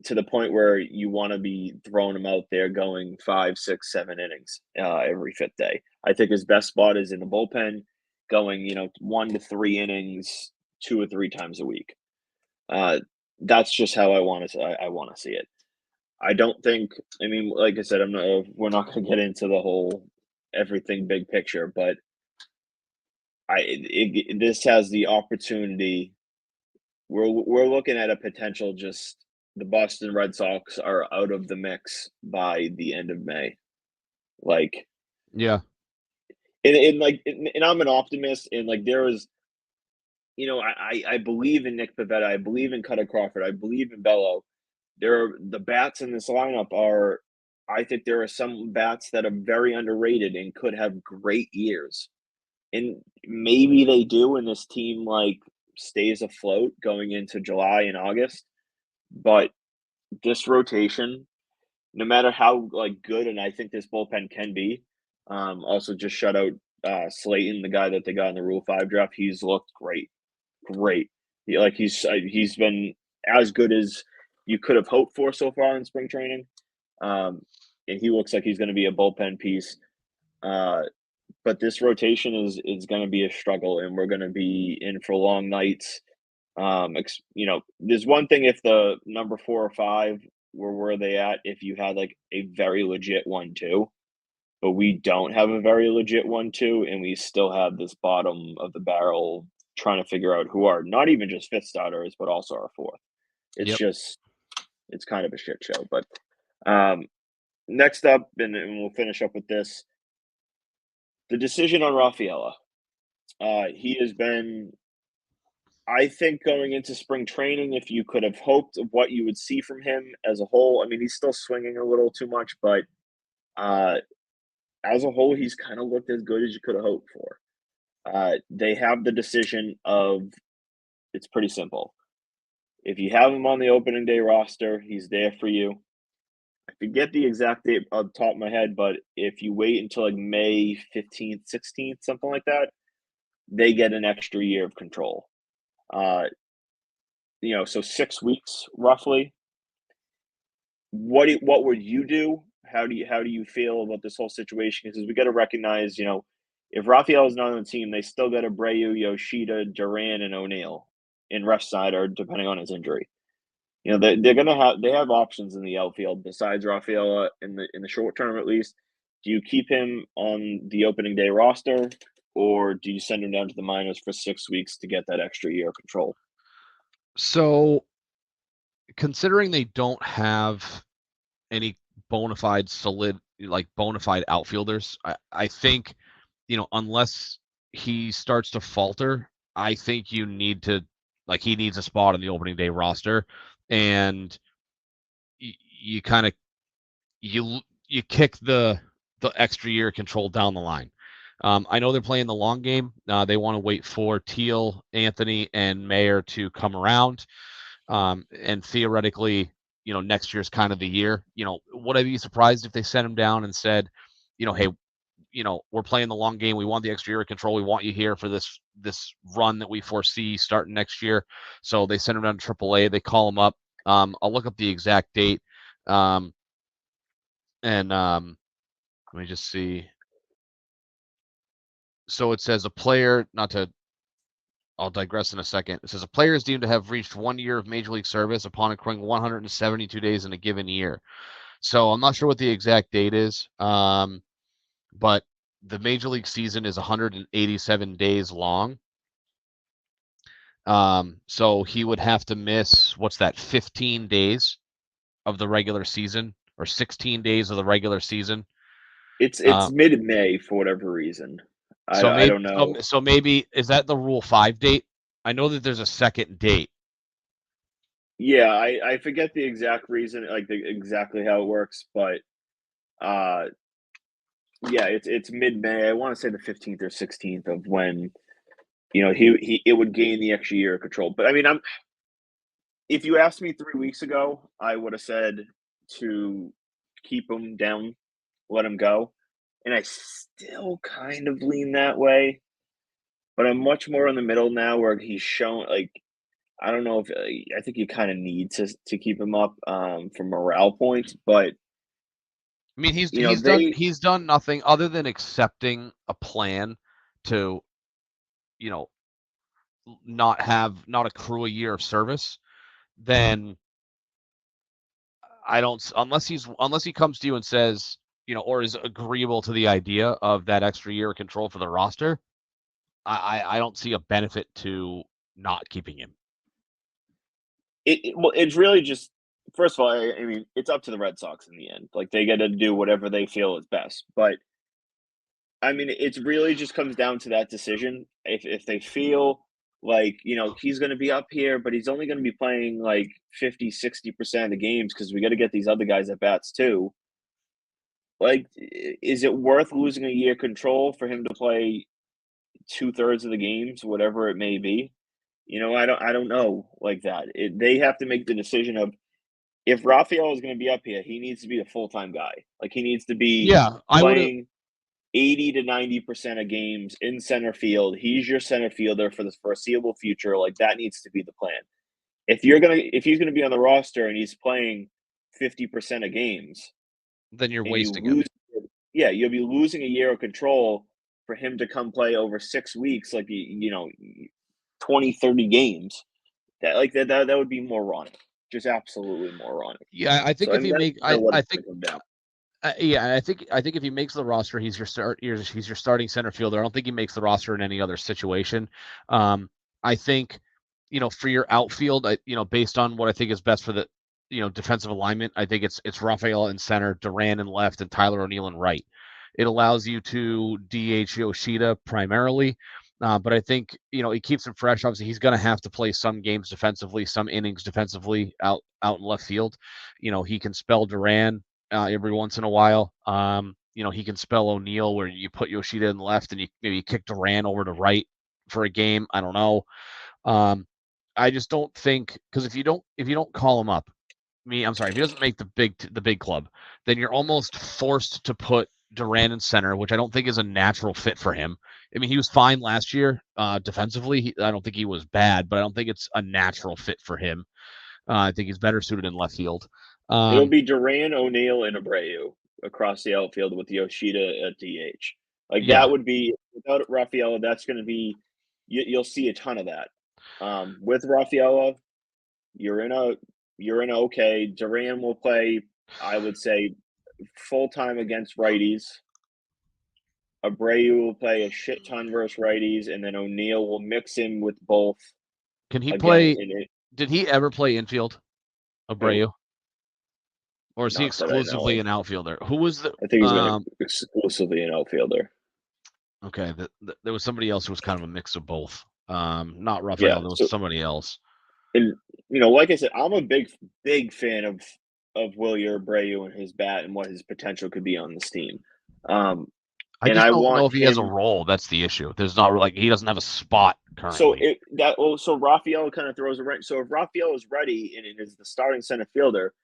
to the point where you want to be throwing him out there going 5, 6, 7 innings every fifth day. I think his best spot is in the bullpen, going 1 to 3 innings 2 or 3 times a week. That's just how I want to. I want to see it. I don't think. I mean, like I said, we're not going to get into the whole everything big picture, but this has the opportunity. We're looking at a potential. Just the Boston Red Sox are out of the mix by the end of May. Like, yeah, and I'm an optimist, and like there is. I believe in Nick Pivetta. I believe in Cutter Crawford. I believe in Bello. The bats in this lineup are. I think there are some bats that are very underrated and could have great years, and maybe they do, and this team like stays afloat going into July and August. But this rotation, no matter how like good, and I think this bullpen can be. Also, just shut out Slayton, the guy that they got in the Rule 5 draft. He's looked great. Great. He's been as good as you could have hoped for so far in spring training, and he looks like he's going to be a bullpen piece. But this rotation is going to be a struggle, and we're going to be in for long nights. There's one thing if the number 4 or 5 were where they at if you had like a very legit 1-2, but we don't have a very legit 1-2, and we still have this bottom of the barrel trying to figure out who are not even just fifth starters, but also our fourth. yep. It's kind of a shit show. But next up, and we'll finish up with this, the decision on Rafaela. He has been, I think, going into spring training, if you could have hoped of what you would see from him as a whole. I mean, he's still swinging a little too much, but as a whole, he's kind of looked as good as you could have hoped for. They have the decision of, it's pretty simple. If you have him on the opening day roster, he's there for you. I forget the exact date on the top of my head, but if you wait until like May 15th, 16th, something like that, they get an extra year of control. So 6 weeks roughly. What would you do? How do you feel about this whole situation? Because we got to recognize, if Rafael is not on the team, they still got Abreu, Yoshida, Duran, and O'Neill in left side, or depending on his injury. They have options in the outfield besides Rafaela in the short term at least. Do you keep him on the opening day roster, or do you send him down to the minors for 6 weeks to get that extra year of control? So, considering they don't have any bona fide outfielders, I think, unless he starts to falter, I think you need to, he needs a spot on the opening day roster, and you kind of you kick the extra year control down the line. I know they're playing the long game. They want to wait for Teal, Anthony, and Mayer to come around, and theoretically, next year's kind of the year. Would I be surprised if they sent him down and said, hey, we're playing the long game. We want the extra year of control. We want you here for this run that we foresee starting next year. So they send him down to AAA. They call him up. I'll look up the exact date. And let me just see. So it says a player, I'll digress in a second. It says a player is deemed to have reached 1 year of Major League service upon accruing 172 days in a given year. So I'm not sure what the exact date is, but the Major League season is 187 days long. So he would have to miss, 15 days of the regular season, or 16 days of the regular season. It's mid-May for whatever reason. I don't know. So maybe, is that the Rule 5 date? I know that there's a second date. Yeah, I forget the exact reason, exactly how it works, but yeah, it's mid-May. I want to say the 15th or 16th of when it would gain the extra year of control. But I mean, if you asked me 3 weeks ago, I would have said to keep him down, let him go, and I still kind of lean that way. but I'm much more in the middle now where he's shown like I don't know if I think you kind of need to keep him up for morale points, but I mean, you know he's done nothing other than accepting a plan to, not accrue a year of service. Then I don't unless he comes to you and says, or is agreeable to the idea of that extra year of control for the roster. I don't see a benefit to not keeping him. Well, it's really just first of all, I mean, it's up to the Red Sox in the end. Like they got to do whatever they feel is best. But I mean, it's really just comes down to that decision. If they feel like, he's going to be up here, but he's only going to be playing like 50-60% of the games because we got to get these other guys at bats too. Like, is it worth losing a year control for him to play 2/3 of the games, whatever it may be? I don't know like that. They have to make the decision of if Rafael is going to be up here, he needs to be a full-time guy. Like he needs to be Yeah, I would have. playing 80 to 90% of games in center field. He's your center fielder for the foreseeable future. Like that needs to be the plan. If he's gonna be on the roster and he's playing 50% of games, Then you're and you wasting him. lose, yeah, you'll be losing a year of control for him to come play over 6 weeks, like 20, 30 games. That would be moronic. Just absolutely moronic. Yeah, I think So I if mean you that's make, kind of what I it's think, gonna come down. I think if he makes the roster, he's your starting center fielder. I don't think he makes the roster in any other situation. I think, for your outfield, based on what I think is best for the, defensive alignment, I think it's Rafaela in center, Duran in left, and Tyler O'Neill in right. It allows you to DH Yoshida primarily. But I think, it keeps him fresh. Obviously, he's going to have to play some games defensively, some innings defensively out in left field. He can spell Duran every once in a while. He can spell O'Neill where you put Yoshida in left and you maybe kick Duran over to right for a game. I don't know. I just don't think because if you don't call him up, I'm sorry, if he doesn't make the big club, then you're almost forced to put Duran in center, which I don't think is a natural fit for him. I mean, he was fine last year defensively. I don't think he was bad, but I don't think it's a natural fit for him. I think he's better suited in left field. It'll be Duran, O'Neill, and Abreu across the outfield with Yoshida at DH. Like Yeah. that would be without Rafaela. That's going to be you'll see a ton of that. With Rafaela, you're in a okay. Duran will play, I would say, full time against righties. Abreu will play a shit ton versus righties, and then O'Neill will mix in with both. Can he Again, play? Did he ever play infield, Abreu? Or is he Not that I know exclusively of. an outfielder? Who was the? I think he's been exclusively an outfielder. Okay, there was somebody else who was kind of a mix of both. Not Rafael. Yeah, There was somebody else. And like I said, I'm a big fan of Wilyer Abreu and his bat and what his potential could be on this team. I and just I don't know want if he has a him. role. That's the issue. There's not like he doesn't have a spot So currently. Rafael kind of throws a right. So if Rafael is ready and is the starting center fielder,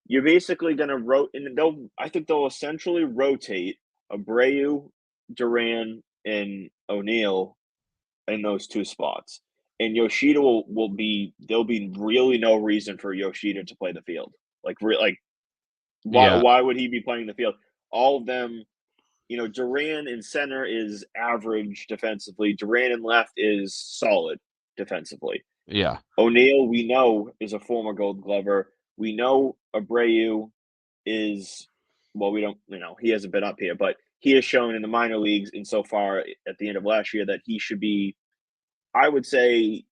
you're basically going to rotate. And I think they'll essentially rotate Abreu, Duran, and O'Neill in those two spots. And Yoshida will be there'll be really no reason for Yoshida to play the field. Why would he be playing the field? All of them, Duran in center is average defensively. Duran in left is solid defensively. Yeah. O'Neill, we know, is a former Gold Glover. We know Abreu is we don't, he hasn't been up here, but he has shown in the minor leagues insofar at the end of last year that he should be, I would say,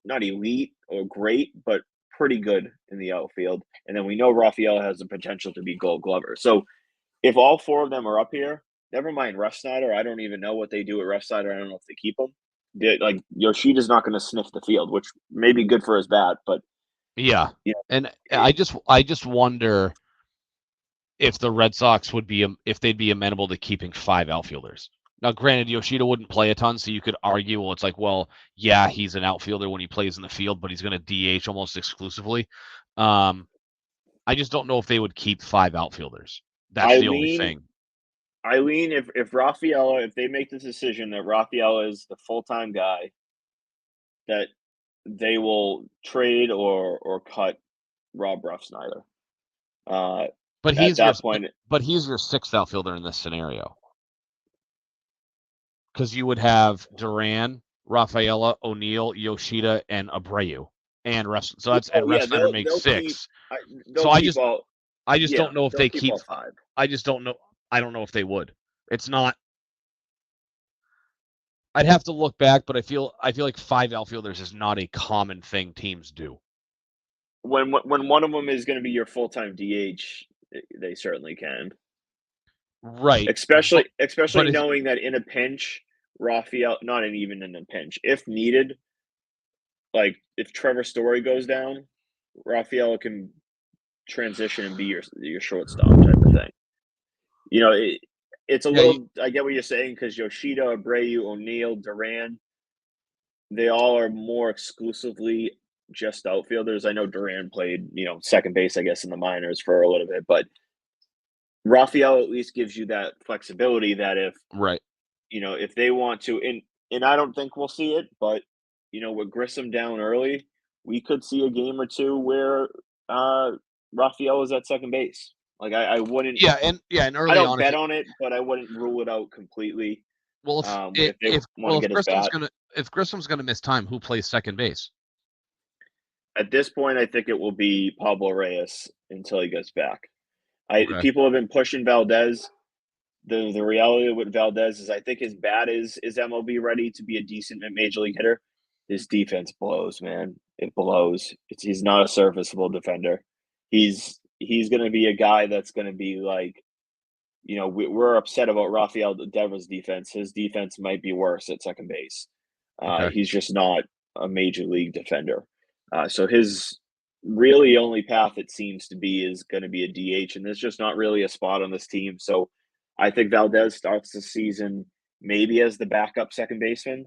not elite or great, but pretty good in the outfield. And then we know Rafael has the potential to be Gold Glover. So if all four of them are up here, never mind Refsnyder. I don't even know what they do at Refsnyder. I don't know if they keep him. Like Yoshida's not going to sniff the field, which may be good for his bat, but yeah. And I just wonder if the Red Sox if they'd be amenable to keeping 5 outfielders. Now, granted, Yoshida wouldn't play a ton, so you could argue, well, it's like, well, yeah, he's an outfielder when he plays in the field, but he's going to DH almost exclusively. I just don't know if they would keep 5 outfielders. That's the only thing. I lean if Rafaela, if they make the decision that Rafaela is the full-time guy, that they will trade or cut Rob Ruffsnyder. But At he's your that point, but he's your sixth outfielder in this scenario. Because you would have Duran, Rafaela, O'Neill, Yoshida, and Abreu, and so that's and Refsnyder makes six. So I just don't know if they keep all five. I just don't know. I don't know if they would. It's not. I'd have to look back, but I feel like 5 outfielders is not a common thing teams do. When one of them is going to be your full-time DH, they certainly can. Right. Especially knowing that in a pinch, Rafael, not even in a pinch, if needed, like if Trevor Story goes down, Rafael can transition and be your shortstop type of thing. You know, it's a little. I get what you're saying because Yoshida, Abreu, O'Neill, Duran, they all are more exclusively just outfielders. I know Duran played, second base, I guess, in the minors for a little bit, but Rafael at least gives you that flexibility that if they want to, and I don't think we'll see it, but with Grissom down early, we could see a game or two where Rafael is at second base. Like I wouldn't. And early I don't on, bet on it, but I wouldn't rule it out completely. Well, if Grissom's gonna miss time, who plays second base? At this point, I think it will be Pablo Reyes until he gets back. People have been pushing Valdez. The reality with Valdez is I think as bad as MLB ready to be a decent major league hitter, his defense blows, man. It blows. He's not a serviceable defender. He's going to be a guy that's going to be like, we're upset about Rafael Devers' defense. His defense might be worse at second base. He's just not a major league defender. So his really only path, it seems to be, is going to be a DH, and there's just not really a spot on this team. So I think Valdez starts the season maybe as the backup second baseman.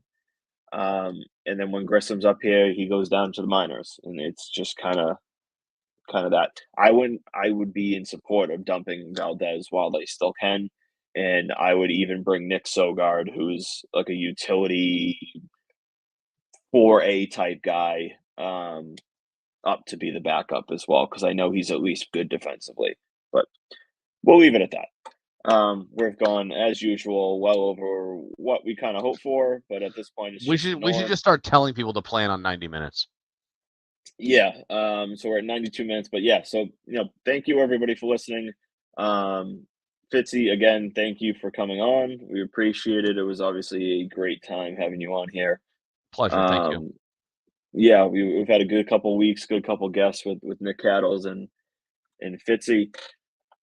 And then when Grissom's up here, he goes down to the minors, and it's just kind of that. I would be in support of dumping Valdez while they still can, and I would even bring Nick Sogard, who's like a utility 4A type guy, up to be the backup as well, because I know he's at least good defensively. But we'll leave it at that. We've gone, as usual, well over what we kind of hoped for, but at this point, we should just start telling people to plan on 90 minutes. Yeah. So we're at 92 minutes, but yeah. So thank you everybody for listening. Fitzy, again, thank you for coming on. We appreciate it. It was obviously a great time having you on here. Pleasure. Thank you. Yeah, we've had a good couple weeks, good couple guests with Nick Cattles and Fitzy.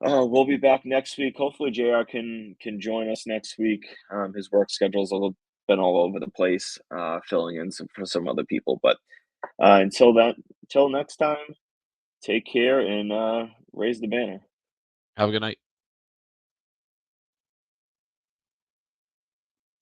We'll be back next week. Hopefully JR can join us next week. His work schedule's been all over the place, filling in for some other people. But until next time, take care and raise the banner. Have a good night.